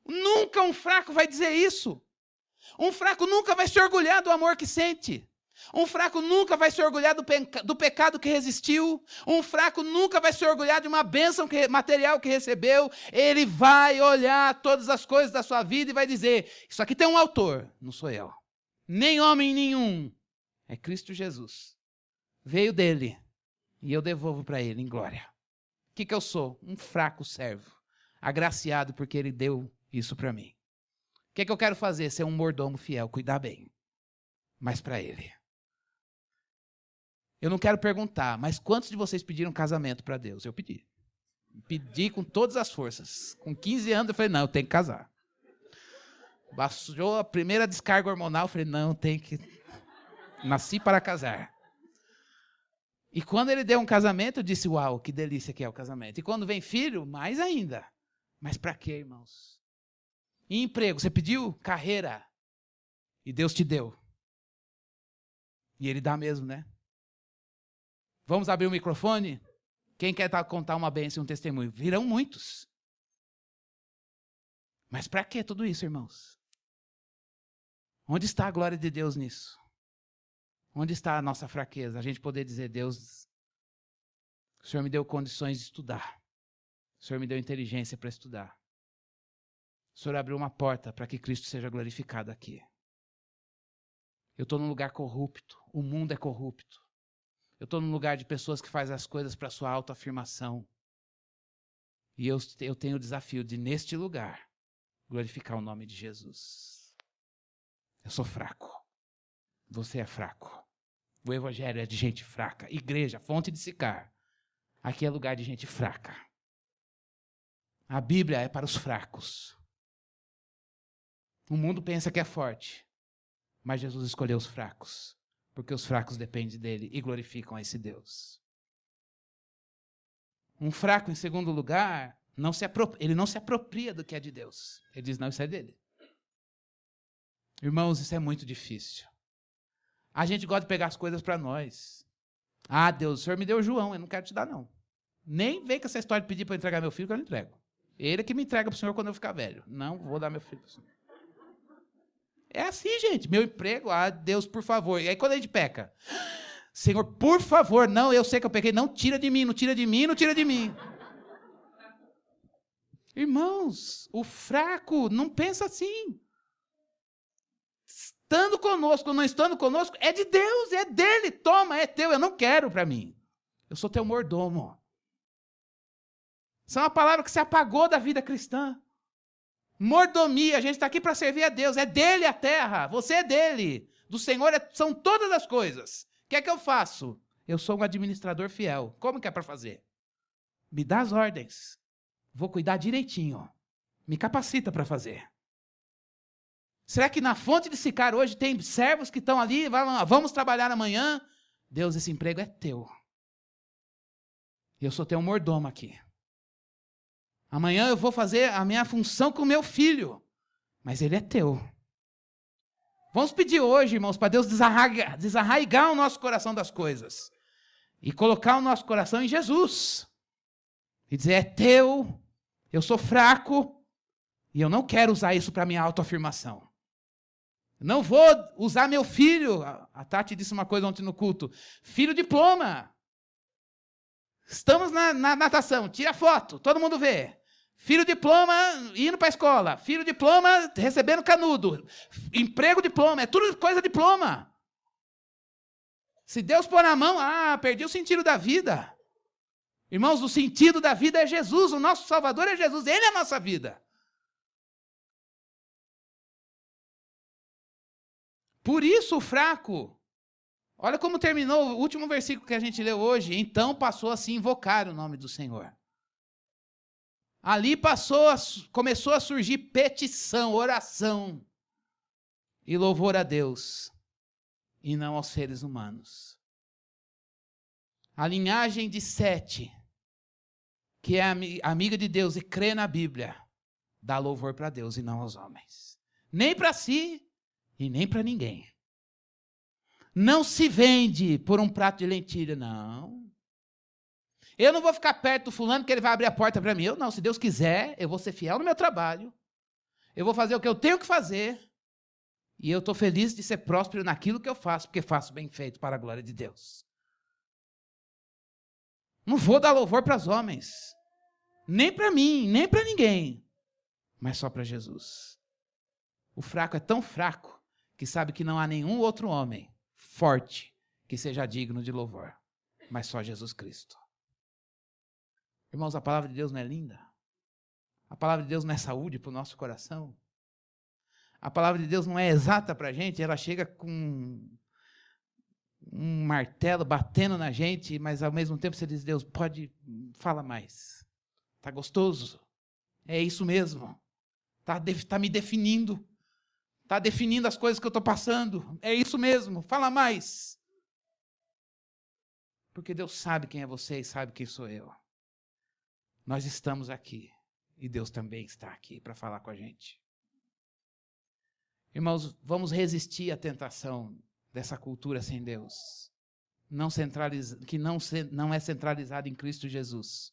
Nunca um fraco vai dizer isso. Um fraco nunca vai se orgulhar do amor que sente. Um fraco nunca vai se orgulhar do pecado que resistiu. Um fraco nunca vai se orgulhar de uma bênção material que recebeu. Ele vai olhar todas as coisas da sua vida e vai dizer, isso aqui tem um autor, não sou eu. Nem homem nenhum. É Cristo Jesus. Veio dele e eu devolvo para ele em glória. O que eu sou? Um fraco servo. Agraciado porque ele deu isso para mim. O que eu quero fazer? Ser um mordomo fiel, cuidar bem. Mas para ele. Eu não quero perguntar, mas quantos de vocês pediram casamento para Deus? Eu pedi. Pedi com todas as forças. Com 15 anos eu falei, não, eu tenho que casar. Baixou a primeira descarga hormonal, eu falei, não, tem que... Nasci para casar. E quando ele deu um casamento, eu disse, uau, que delícia que é o casamento. E quando vem filho, mais ainda. Mas para quê, irmãos? E emprego, você pediu? Carreira. E Deus te deu. E ele dá mesmo, né? Vamos abrir o microfone? Quem quer contar uma bênção e um testemunho? Virão muitos. Mas para que tudo isso, irmãos? Onde está a glória de Deus nisso? Onde está a nossa fraqueza? A gente poder dizer, Deus, o Senhor me deu condições de estudar. O Senhor me deu inteligência para estudar. O Senhor abriu uma porta para que Cristo seja glorificado aqui. Eu estou num lugar corrupto. O mundo é corrupto. Eu estou num lugar de pessoas que fazem as coisas para sua autoafirmação. E eu tenho o desafio de, neste lugar, glorificar o nome de Jesus. Eu sou fraco. Você é fraco. O evangelho é de gente fraca. Igreja, fonte de Sicar. Aqui é lugar de gente fraca. A Bíblia é para os fracos. O mundo pensa que é forte. Mas Jesus escolheu os fracos. Porque os fracos dependem dele e glorificam a esse Deus. Um fraco, em segundo lugar, ele não se apropria do que é de Deus. Ele diz, não, isso é dele. Irmãos, isso é muito difícil. A gente gosta de pegar as coisas para nós. Ah, Deus, o Senhor me deu o João, eu não quero te dar, não. Nem vem com essa história de pedir para eu entregar meu filho, que eu não entrego. Ele é que me entrega para o Senhor quando eu ficar velho. Não vou dar meu filho para o Senhor. É assim, gente. Meu emprego, Deus, por favor. E aí quando a gente peca, Senhor, por favor, não, eu sei que eu pequei, não tira de mim, não tira de mim, não tira de mim. Irmãos, o fraco não pensa assim. Estando conosco ou não estando conosco, é de Deus, é dele, toma, é teu, eu não quero para mim. Eu sou teu mordomo. Isso é uma palavra que se apagou da vida cristã. Mordomia, a gente está aqui para servir a Deus, é dele a terra, você é dele, do Senhor são todas as coisas. O que é que eu faço? Eu sou um administrador fiel. Como que é para fazer? Me dá as ordens, vou cuidar direitinho, me capacita para fazer. Será que na fonte de Sicar hoje tem servos que estão ali, vamos trabalhar amanhã? Deus, esse emprego é teu. Eu sou teu mordomo aqui. Amanhã eu vou fazer a minha função com o meu filho. Mas ele é teu. Vamos pedir hoje, irmãos, para Deus desarraigar o nosso coração das coisas. E colocar o nosso coração em Jesus. E dizer, é teu, eu sou fraco, e eu não quero usar isso para minha autoafirmação. Não vou usar meu filho. A Tati disse uma coisa ontem no culto. Filho diploma. Estamos na natação, tira foto, todo mundo vê. Filho diploma, indo para a escola. Filho diploma, recebendo canudo. Emprego diploma, é tudo coisa diploma. Se Deus pôr na mão, perdi o sentido da vida. Irmãos, o sentido da vida é Jesus, o nosso Salvador é Jesus, Ele é a nossa vida. Por isso o fraco, olha como terminou o último versículo que a gente leu hoje. Então passou a se invocar o nome do Senhor. Ali começou a surgir petição, oração e louvor a Deus e não aos seres humanos. A linhagem de Sete, que é amiga de Deus e crê na Bíblia, dá louvor para Deus e não aos homens. Nem para si e nem para ninguém. Não se vende por um prato de lentilha, não. Eu não vou ficar perto do fulano que ele vai abrir a porta para mim. Eu não, se Deus quiser, eu vou ser fiel no meu trabalho. Eu vou fazer o que eu tenho que fazer. E eu estou feliz de ser próspero naquilo que eu faço, porque faço bem feito para a glória de Deus. Não vou dar louvor para os homens. Nem para mim, nem para ninguém. Mas só para Jesus. O fraco é tão fraco que sabe que não há nenhum outro homem forte que seja digno de louvor. Mas só Jesus Cristo. Irmãos, a palavra de Deus não é linda? A palavra de Deus não é saúde para o nosso coração? A palavra de Deus não é exata para a gente, ela chega com um martelo batendo na gente, mas ao mesmo tempo você diz, Deus, fala mais. Está gostoso? É isso mesmo. Está me definindo. Está definindo as coisas que eu estou passando. É isso mesmo, fala mais. Porque Deus sabe quem é você e sabe quem sou eu. Nós estamos aqui e Deus também está aqui para falar com a gente. Irmãos, vamos resistir à tentação dessa cultura sem Deus, que não é centralizada em Cristo Jesus.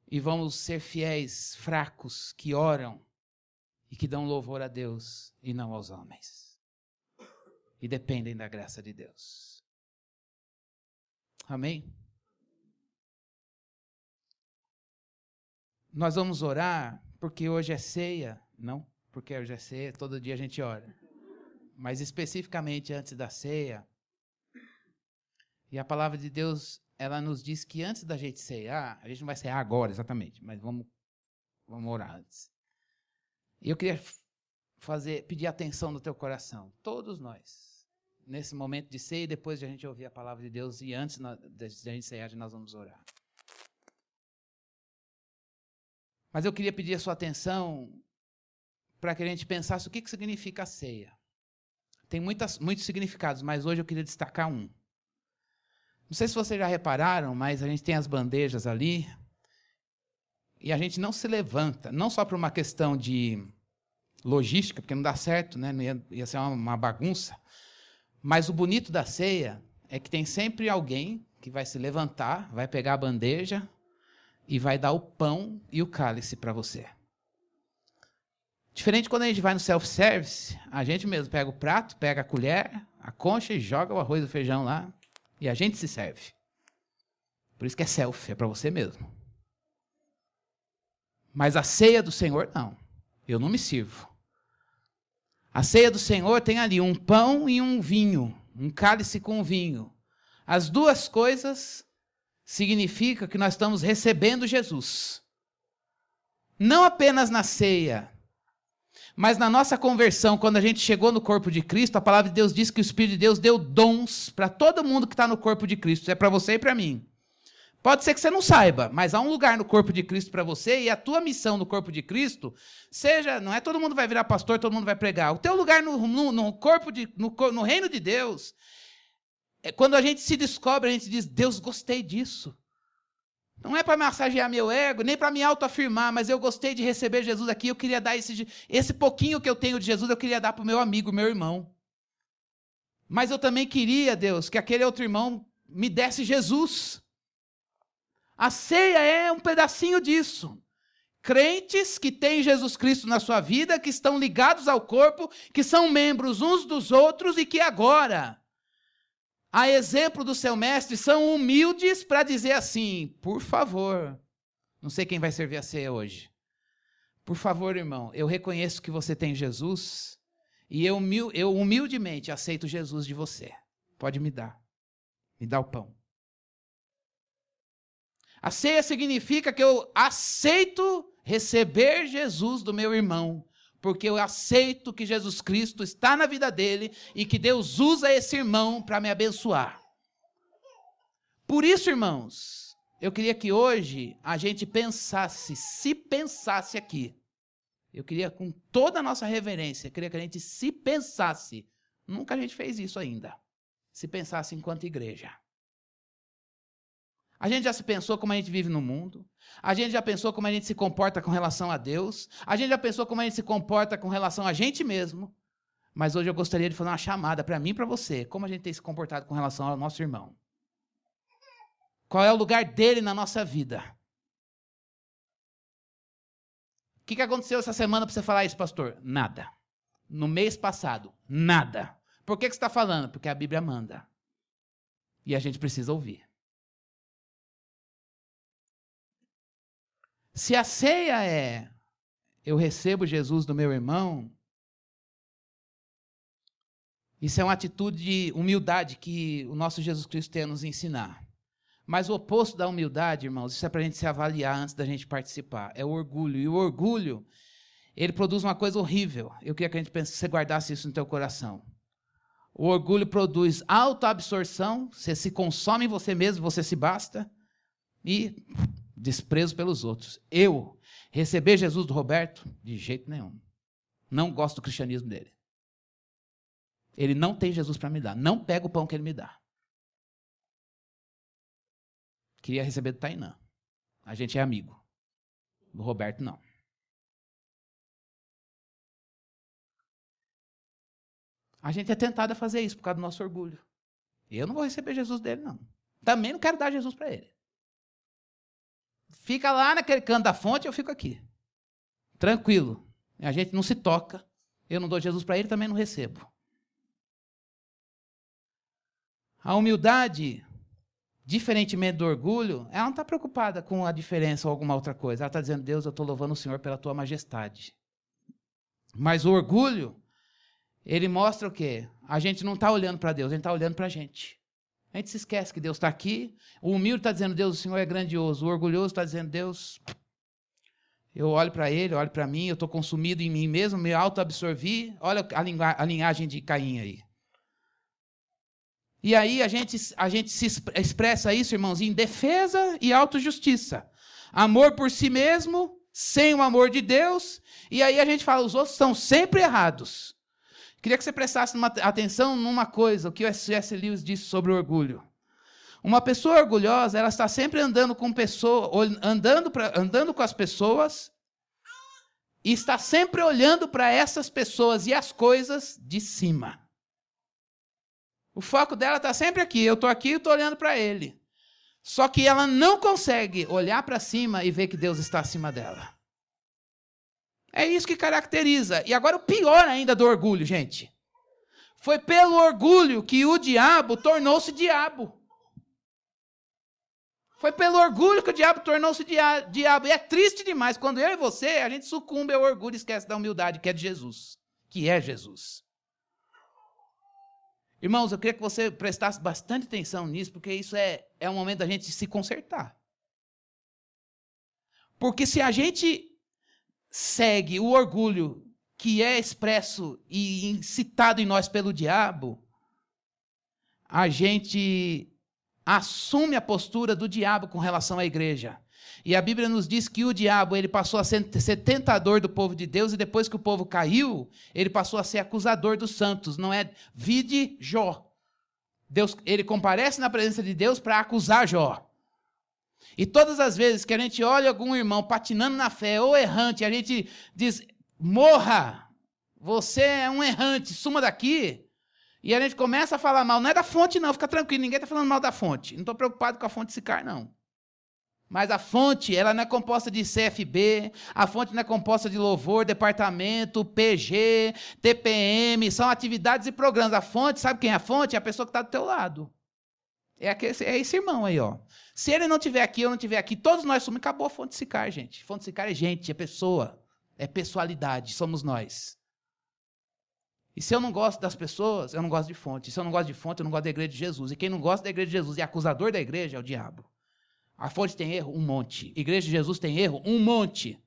E vamos ser fiéis, fracos, que oram e que dão louvor a Deus e não aos homens. E dependem da graça de Deus. Amém? Nós vamos orar porque hoje é ceia. Não, porque hoje é ceia, todo dia a gente ora. Mas especificamente antes da ceia. E a palavra de Deus, ela nos diz que antes da gente ceiar, a gente não vai ceiar agora exatamente, mas vamos orar antes. E eu queria pedir atenção no teu coração, todos nós, nesse momento de ceia, depois de a gente ouvir a palavra de Deus, e antes de a gente ceiar, nós vamos orar. Mas eu queria pedir a sua atenção para que a gente pensasse o que significa a ceia. Tem muitos significados, mas hoje eu queria destacar um. Não sei se vocês já repararam, mas a gente tem as bandejas ali e a gente não se levanta, não só por uma questão de logística, porque não dá certo, né? Ia ser uma bagunça, mas o bonito da ceia é que tem sempre alguém que vai se levantar, vai pegar a bandeja e vai dar o pão e o cálice para você. Diferente quando a gente vai no self-service, a gente mesmo pega o prato, pega a colher, a concha e joga o arroz e o feijão lá, e a gente se serve. Por isso que é self, é para você mesmo. Mas a ceia do Senhor, não. Eu não me sirvo. A ceia do Senhor tem ali um pão e um vinho, um cálice com vinho. As duas coisas significam que nós estamos recebendo Jesus. Não apenas na ceia, mas na nossa conversão, quando a gente chegou no corpo de Cristo, a palavra de Deus diz que o Espírito de Deus deu dons para todo mundo que está no corpo de Cristo. É para você e para mim. Pode ser que você não saiba, mas há um lugar no corpo de Cristo para você, e a tua missão no corpo de Cristo, não é todo mundo vai virar pastor, todo mundo vai pregar. O teu lugar no reino de Deus, quando a gente se descobre, a gente diz, Deus, gostei disso. Não é para massagear meu ego, nem para me autoafirmar, mas eu gostei de receber Jesus aqui, eu queria dar esse pouquinho que eu tenho de Jesus, eu queria dar para o meu amigo, meu irmão. Mas eu também queria, Deus, que aquele outro irmão me desse Jesus. A ceia é um pedacinho disso. Crentes que têm Jesus Cristo na sua vida, que estão ligados ao corpo, que são membros uns dos outros e que agora, a exemplo do seu mestre, são humildes para dizer assim, por favor, Não sei quem vai servir a ceia hoje. Por favor, irmão, eu reconheço que você tem Jesus e eu humildemente aceito Jesus de você. Pode me dar. Me dá o pão. A ceia significa que eu aceito receber Jesus do meu irmão, porque eu aceito que Jesus Cristo está na vida dele e que Deus usa esse irmão para me abençoar. Por isso, irmãos, eu queria que hoje a gente pensasse, se pensasse aqui, eu queria com toda a nossa reverência, eu queria que a gente se pensasse, nunca a gente fez isso ainda, se pensasse enquanto igreja. A gente já se pensou como a gente vive no mundo, a gente já pensou como a gente se comporta com relação a Deus, a gente já pensou como a gente se comporta com relação a gente mesmo, mas hoje eu gostaria de fazer uma chamada para mim e para você, como a gente tem se comportado com relação ao nosso irmão. Qual é o lugar dele na nossa vida? O que aconteceu essa semana para você falar isso, pastor? Nada. No mês passado, nada. Por que você está falando? Porque a Bíblia manda. E a gente precisa ouvir. Se a ceia é, eu recebo Jesus do meu irmão, isso é uma atitude de humildade que o nosso Jesus Cristo tem a nos ensinar. Mas o oposto da humildade, irmãos, isso é para a gente se avaliar antes da gente participar, é o orgulho. E o orgulho, ele produz uma coisa horrível. Eu queria que a gente pensasse, você guardasse isso no teu coração. O orgulho produz autoabsorção, você se consome em você mesmo, você se basta, e desprezo pelos outros. Eu receber Jesus do Roberto, de jeito nenhum. Não gosto do cristianismo dele. Ele não tem Jesus para me dar. Não pega o pão que ele me dá. Queria receber do Tainã. A gente é amigo. Do Roberto, não. A gente é tentado a fazer isso por causa do nosso orgulho. Eu não vou receber Jesus dele, não. Também não quero dar Jesus para ele. Fica lá naquele canto da fonte, eu fico aqui. Tranquilo. A gente não se toca. Eu não dou Jesus para ele, também não recebo. A humildade, diferentemente do orgulho, ela não está preocupada com a diferença ou alguma outra coisa. Ela está dizendo, Deus, eu estou louvando o Senhor pela tua majestade. Mas o orgulho, ele mostra o quê? A gente não está olhando para Deus, a gente está olhando para a gente. A gente se esquece que Deus está aqui. O humilde está dizendo, Deus, o Senhor é grandioso. O orgulhoso está dizendo, Deus, eu olho para ele, olho para mim, eu estou consumido em mim mesmo, me auto-absorvi. Olha a linhagem de Caim aí. E aí a gente se expressa isso, irmãos, em defesa e autojustiça. Amor por si mesmo, sem o amor de Deus. E aí a gente fala, os outros estão sempre errados. Queria que você prestasse atenção numa coisa, o que o C.S. Lewis disse sobre o orgulho. Uma pessoa orgulhosa, ela está sempre andando com as pessoas e está sempre olhando para essas pessoas e as coisas de cima. O foco dela está sempre aqui. Eu estou aqui e estou olhando para ele. Só que ela não consegue olhar para cima e ver que Deus está acima dela. É isso que caracteriza. E agora o pior ainda do orgulho, gente. Foi pelo orgulho que o diabo tornou-se diabo. Foi pelo orgulho que o diabo tornou-se diabo. E é triste demais. Quando eu e você, a gente sucumbe ao orgulho e esquece da humildade, que é de Jesus. Que é Jesus. Irmãos, eu queria que você prestasse bastante atenção nisso, porque isso é um momento da gente se consertar. Porque se a gente segue o orgulho que é expresso e incitado em nós pelo diabo, a gente assume a postura do diabo com relação à igreja. E a Bíblia nos diz que o diabo ele passou a ser tentador do povo de Deus e depois que o povo caiu, ele passou a ser acusador dos santos. Não é? Vide Jó. Ele comparece na presença de Deus para acusar Jó. E todas as vezes que a gente olha algum irmão patinando na fé ou errante, a gente diz, morra, você é um errante, suma daqui. E a gente começa a falar mal, não é da fonte não, fica tranquilo, ninguém está falando mal da fonte. Não estou preocupado com a fonte Sicar, não. Mas a fonte, ela não é composta de CFB, a fonte não é composta de louvor, departamento, PG, TPM, são atividades e programas. A fonte, sabe quem é a fonte? É a pessoa que está do teu lado. É esse irmão aí, ó. Se ele não estiver aqui, eu não estiver aqui, todos nós somos. Acabou a Fonte Sicar, gente. Fonte Sicar é gente, é pessoa. É pessoalidade, somos nós. E se eu não gosto das pessoas, eu não gosto de fonte. Se eu não gosto de fonte, eu não gosto da igreja de Jesus. E quem não gosta da igreja de Jesus e é acusador da igreja é o diabo. A fonte tem erro? Um monte. A igreja de Jesus tem erro? Um monte.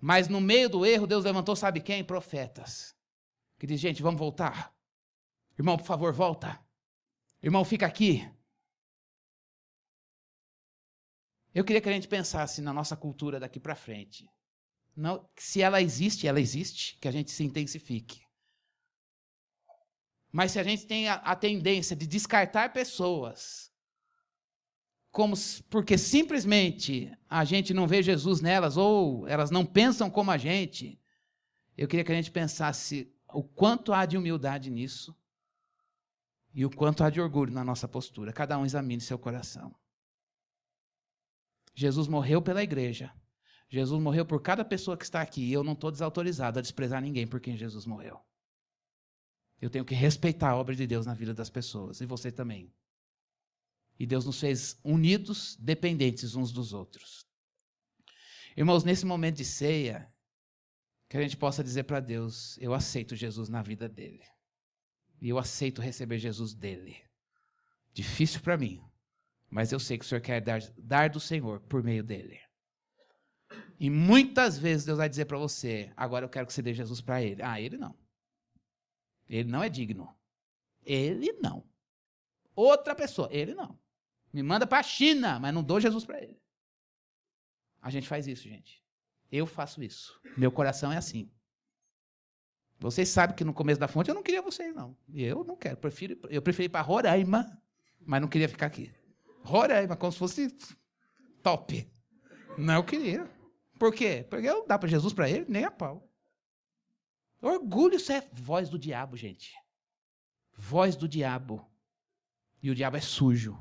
Mas no meio do erro, Deus levantou, sabe quem? Profetas. Que diz, gente, vamos voltar. Irmão, por favor, volta. Irmão, fica aqui. Eu queria que a gente pensasse na nossa cultura daqui para frente. Não, se ela existe, que a gente se intensifique. Mas se a gente tem a tendência de descartar pessoas, porque simplesmente a gente não vê Jesus nelas, ou elas não pensam como a gente, eu queria que a gente pensasse o quanto há de humildade nisso e o quanto há de orgulho na nossa postura. Cada um examine seu coração. Jesus morreu pela igreja. Jesus morreu por cada pessoa que está aqui. E eu não estou desautorizado a desprezar ninguém por quem Jesus morreu. Eu tenho que respeitar a obra de Deus na vida das pessoas. E você também. E Deus nos fez unidos, dependentes uns dos outros. Irmãos, nesse momento de ceia, que a gente possa dizer para Deus, eu aceito Jesus na vida dele. E eu aceito receber Jesus dele. Difícil para mim, mas eu sei que o Senhor quer dar do Senhor por meio dele. E muitas vezes Deus vai dizer para você, agora eu quero que você dê Jesus para ele. Ah, ele não. Ele não é digno. Ele não. Outra pessoa, ele não. Me manda para a China, mas não dou Jesus para ele. A gente faz isso, gente. Eu faço isso. Meu coração é assim. Vocês sabem que no começo da fonte eu não queria vocês, não. Eu não quero. Eu preferi ir para Roraima, mas não queria ficar aqui. Roraima, como se fosse top. Não, eu queria. Por quê? Porque eu dar para Jesus para ele, nem a pau. Orgulho, isso é voz do diabo, gente. Voz do diabo. E o diabo é sujo.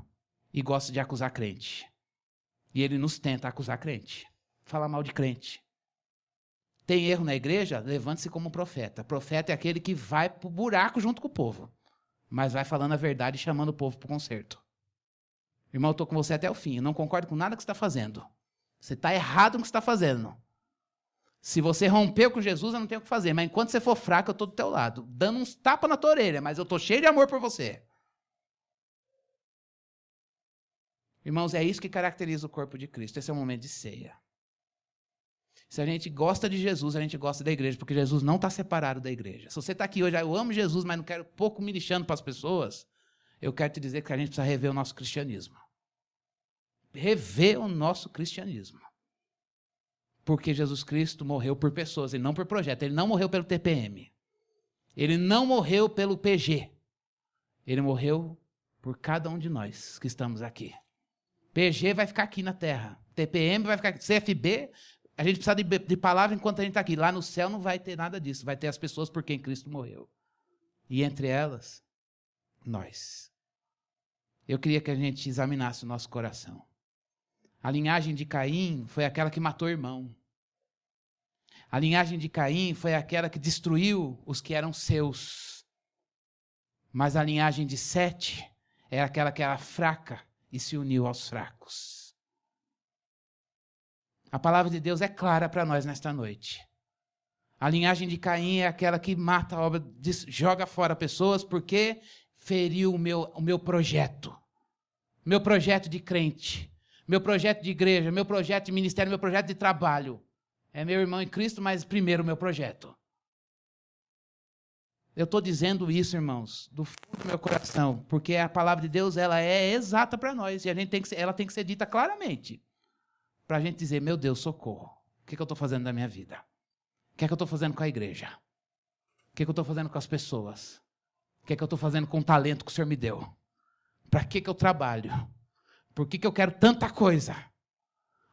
E gosta de acusar crente. E ele nos tenta acusar crente. Falar mal de crente. Tem erro na igreja? Levante-se como profeta. Profeta é aquele que vai pro buraco junto com o povo. Mas vai falando a verdade e chamando o povo para o conserto. Irmão, eu estou com você até o fim. Eu não concordo com nada que você está fazendo. Você está errado no que você está fazendo. Se você rompeu com Jesus, eu não tenho o que fazer. Mas enquanto você for fraco, eu estou do teu lado. Dando uns tapas na tua orelha. Mas eu estou cheio de amor por você. Irmãos, é isso que caracteriza o corpo de Cristo. Esse é o momento de ceia. Se a gente gosta de Jesus, a gente gosta da igreja, porque Jesus não está separado da igreja. Se você está aqui hoje, eu amo Jesus, mas não quero pouco me lixando para as pessoas, eu quero te dizer que a gente precisa rever o nosso cristianismo. Rever o nosso cristianismo. Porque Jesus Cristo morreu por pessoas, e não por projeto. Ele não morreu pelo TPM. Ele não morreu pelo PG. Ele morreu por cada um de nós que estamos aqui. PG vai ficar aqui na terra. TPM vai ficar aqui. CFB... A gente precisa de palavra enquanto a gente está aqui. Lá no céu não vai ter nada disso. Vai ter as pessoas por quem Cristo morreu. E entre elas, nós. Eu queria que a gente examinasse o nosso coração. A linhagem de Caim foi aquela que matou o irmão. A linhagem de Caim foi aquela que destruiu os que eram seus. Mas a linhagem de Sete é aquela que era fraca e se uniu aos fracos. A palavra de Deus é clara para nós nesta noite. A linhagem de Caim é aquela que mata a obra, joga fora pessoas porque feriu o meu projeto. Meu projeto de crente. Meu projeto de igreja. Meu projeto de ministério. Meu projeto de trabalho. É meu irmão em Cristo, mas primeiro o meu projeto. Eu estou dizendo isso, irmãos, do fundo do meu coração, porque a palavra de Deus ela é exata para nós e ela tem que ser dita claramente. Para a gente dizer, meu Deus, socorro. O que eu estou fazendo da minha vida? O que é que eu estou fazendo com a igreja? O que eu estou fazendo com as pessoas? O que eu estou fazendo com o talento que o Senhor me deu? Para que eu trabalho? Por que eu quero tanta coisa?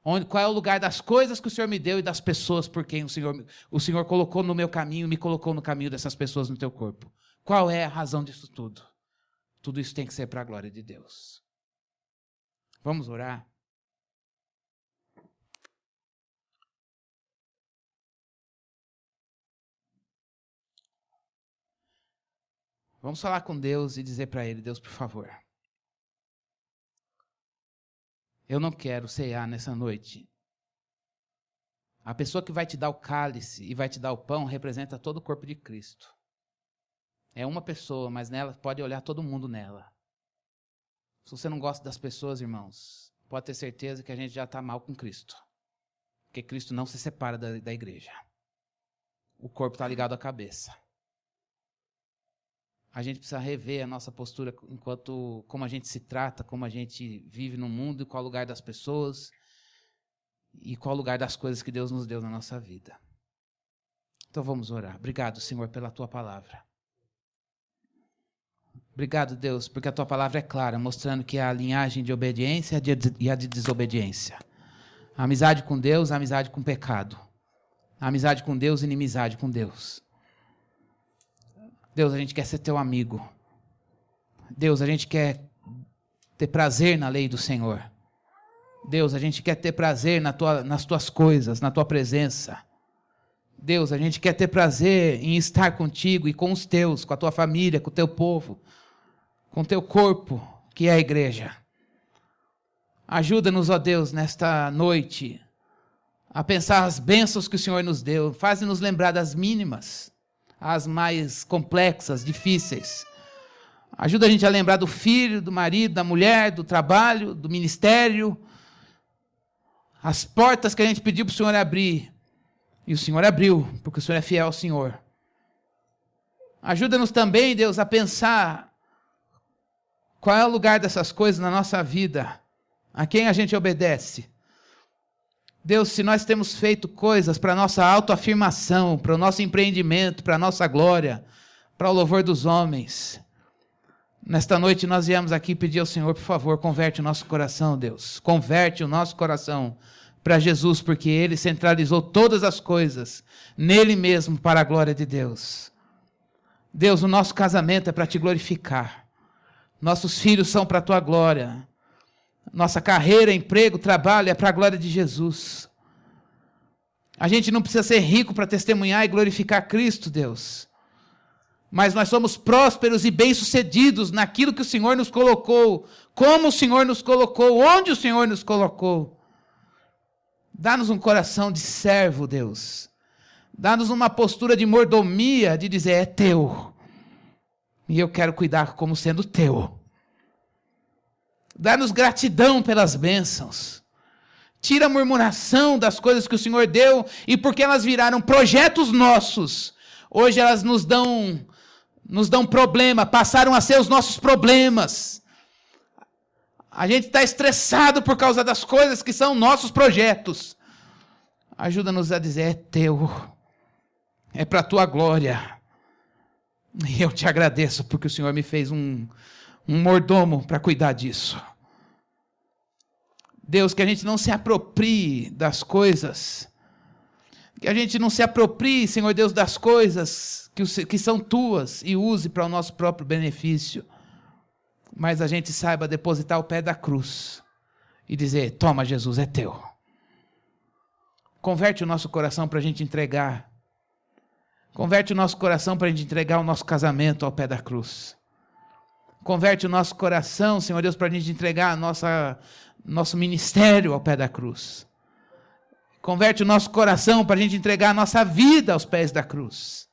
Qual é o lugar das coisas que o Senhor me deu e das pessoas por quem o Senhor colocou no meu caminho, me colocou no caminho dessas pessoas no teu corpo? Qual é a razão disso tudo? Tudo isso tem que ser para a glória de Deus. Vamos orar? Vamos falar com Deus e dizer para Ele, Deus, por favor, Eu não quero cear nessa noite. A pessoa que vai te dar o cálice e vai te dar o pão representa todo o corpo de Cristo. É uma pessoa, mas nela pode olhar todo mundo nela. Se você não gosta das pessoas, irmãos, pode ter certeza que a gente já está mal com Cristo. Porque Cristo não se separa da igreja. O corpo está ligado à cabeça. A gente precisa rever a nossa postura como a gente se trata, como a gente vive no mundo, e qual o lugar das pessoas e qual o lugar das coisas que Deus nos deu na nossa vida. Então vamos orar. Obrigado, Senhor, pela Tua palavra. Obrigado, Deus, porque a Tua palavra é clara, mostrando que há a linhagem de obediência e a de desobediência. A amizade com Deus, a amizade com o pecado. A amizade com Deus, inimizade com Deus. Deus, a gente quer ser Teu amigo. Deus, a gente quer ter prazer na lei do Senhor. Deus, a gente quer ter prazer nas Tuas coisas, na Tua presença. Deus, a gente quer ter prazer em estar contigo e com os Teus, com a Tua família, com o Teu povo, com o Teu corpo, que é a igreja. Ajuda-nos, ó Deus, nesta noite, a pensar as bênçãos que o Senhor nos deu. Faz-nos lembrar das mínimas, as mais complexas, difíceis. Ajuda a gente a lembrar do filho, do marido, da mulher, do trabalho, do ministério. As portas que a gente pediu para o Senhor abrir. E o Senhor abriu, porque o Senhor é fiel ao Senhor. Ajuda-nos também, Deus, a pensar qual é o lugar dessas coisas na nossa vida. A quem a gente obedece. Deus, se nós temos feito coisas para a nossa autoafirmação, para o nosso empreendimento, para a nossa glória, para o louvor dos homens. Nesta noite nós viemos aqui pedir ao Senhor, por favor, converte o nosso coração, Deus. Converte o nosso coração para Jesus, porque Ele centralizou todas as coisas nele mesmo para a glória de Deus. Deus, o nosso casamento é para Te glorificar. Nossos filhos são para a Tua glória. Nossa carreira, emprego, trabalho é para a glória de Jesus. A gente não precisa ser rico para testemunhar e glorificar Cristo, Deus. Mas nós somos prósperos e bem-sucedidos naquilo que o Senhor nos colocou, como o Senhor nos colocou, onde o Senhor nos colocou. Dá-nos um coração de servo, Deus. Dá-nos uma postura de mordomia, de dizer, é Teu. E eu quero cuidar como sendo Teu. Dá-nos gratidão pelas bênçãos. Tira a murmuração das coisas que o Senhor deu, e porque elas viraram projetos nossos, hoje elas nos dão problema, passaram a ser os nossos problemas. A gente está estressado por causa das coisas que são nossos projetos. Ajuda-nos a dizer, é Teu, é para a Tua glória. E eu Te agradeço porque o Senhor me fez um mordomo para cuidar disso. Deus, que a gente não se aproprie das coisas, que a gente não se aproprie, Senhor Deus, das coisas que são Tuas e use para o nosso próprio benefício, mas a gente saiba depositar o pé da cruz e dizer, toma Jesus, é Teu. Converte o nosso coração para a gente entregar. Converte o nosso coração para a gente entregar o nosso casamento ao pé da cruz. Converte o nosso coração, Senhor Deus, para a gente entregar nosso ministério ao pé da cruz. Converte o nosso coração para a gente entregar a nossa vida aos pés da cruz.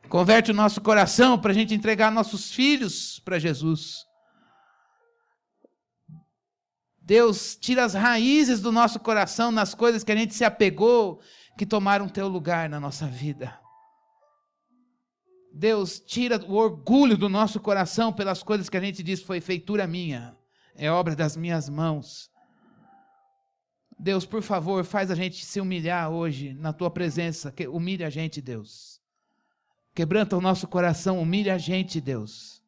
Converte o nosso coração para a gente entregar nossos filhos para Jesus. Deus, tira as raízes do nosso coração nas coisas que a gente se apegou, que tomaram Teu lugar na nossa vida. Deus, tira o orgulho do nosso coração pelas coisas que a gente diz foi feitura minha, é obra das minhas mãos. Deus, por favor, faz a gente se humilhar hoje na Tua presença, humilha a gente, Deus. Quebranta o nosso coração, humilha a gente, Deus.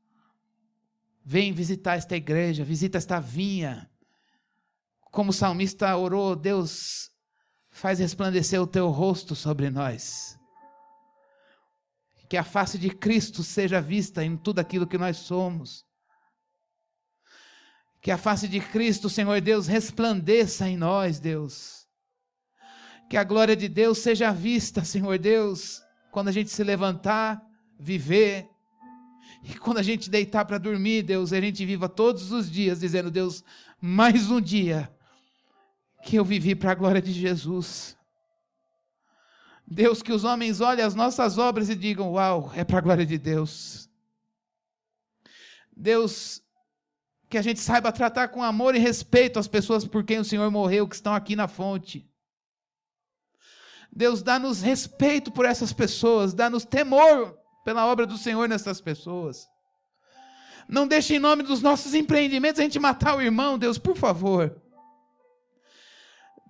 Vem visitar esta igreja, visita esta vinha. Como o salmista orou, Deus, faz resplandecer o Teu rosto sobre nós. Que a face de Cristo seja vista em tudo aquilo que nós somos. Que a face de Cristo, Senhor Deus, resplandeça em nós, Deus. Que a glória de Deus seja vista, Senhor Deus, quando a gente se levantar, viver. E quando a gente deitar para dormir, Deus, a gente viva todos os dias dizendo, Deus, mais um dia que eu vivi para a glória de Jesus. Deus, que os homens olhem as nossas obras e digam, uau, é para a glória de Deus. Deus, que a gente saiba tratar com amor e respeito as pessoas por quem o Senhor morreu, que estão aqui na fonte. Deus, dá-nos respeito por essas pessoas, dá-nos temor pela obra do Senhor nessas pessoas. Não deixe em nome dos nossos empreendimentos a gente matar o irmão, Deus, por favor.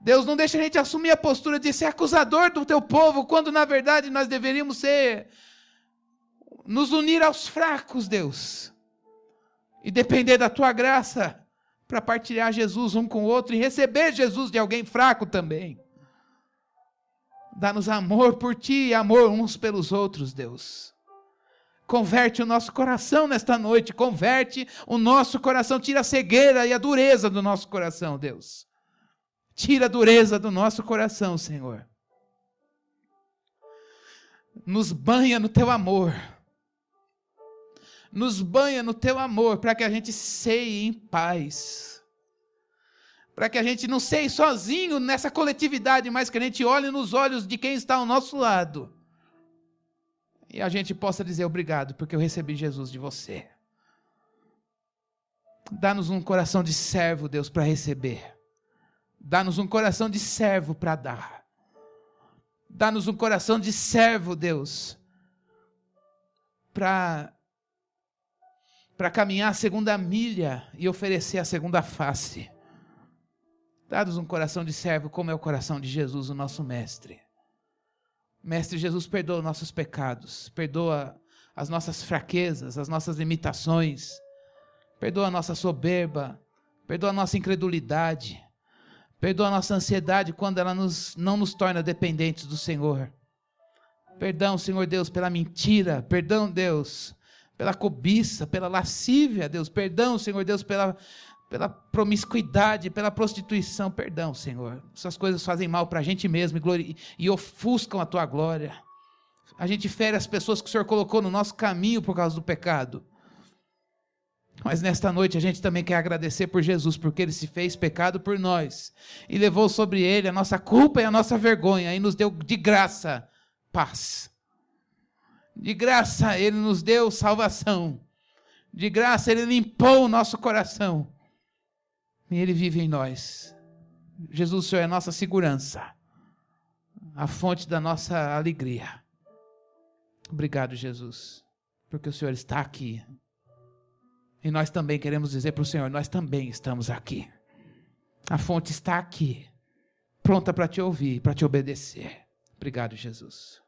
Deus, não deixe a gente assumir a postura de ser acusador do teu povo, quando na verdade nós deveríamos nos unir aos fracos, Deus, e depender da tua graça para partilhar Jesus um com o outro e receber Jesus de alguém fraco também. Dá-nos amor por ti e amor uns pelos outros, Deus. Converte o nosso coração nesta noite, converte o nosso coração, tira a cegueira e a dureza do nosso coração, Deus. Tira a dureza do nosso coração, Senhor. Nos banha no teu amor. Nos banha no teu amor, para que a gente ceie em paz. Para que a gente não ceie sozinho nessa coletividade, mas que a gente olhe nos olhos de quem está ao nosso lado. E a gente possa dizer obrigado, porque eu recebi Jesus de você. Dá-nos um coração de servo, Deus, para receber. Dá-nos um coração de servo para dar. Dá-nos um coração de servo, Deus, para caminhar a segunda milha e oferecer a segunda face. Dá-nos um coração de servo como é o coração de Jesus, o nosso mestre. Mestre Jesus, perdoa nossos pecados, perdoa as nossas fraquezas, as nossas limitações, perdoa a nossa soberba, perdoa a nossa incredulidade, perdoa a nossa ansiedade quando ela não nos torna dependentes do Senhor. Perdão, Senhor Deus, pela mentira, perdão, Deus, pela cobiça, pela lascívia, Deus, perdão, Senhor Deus, pela promiscuidade, pela prostituição, perdão, Senhor. Essas coisas fazem mal para a gente mesmo e ofuscam a tua glória. A gente fere as pessoas que o Senhor colocou no nosso caminho por causa do pecado. Mas nesta noite a gente também quer agradecer por Jesus, porque Ele se fez pecado por nós e levou sobre Ele a nossa culpa e a nossa vergonha e nos deu de graça paz. De graça Ele nos deu salvação. De graça Ele limpou o nosso coração. E Ele vive em nós. Jesus, o Senhor é a nossa segurança, a fonte da nossa alegria. Obrigado, Jesus, porque o Senhor está aqui. E nós também queremos dizer para o Senhor, nós também estamos aqui. A fonte está aqui, pronta para te ouvir, para te obedecer. Obrigado, Jesus.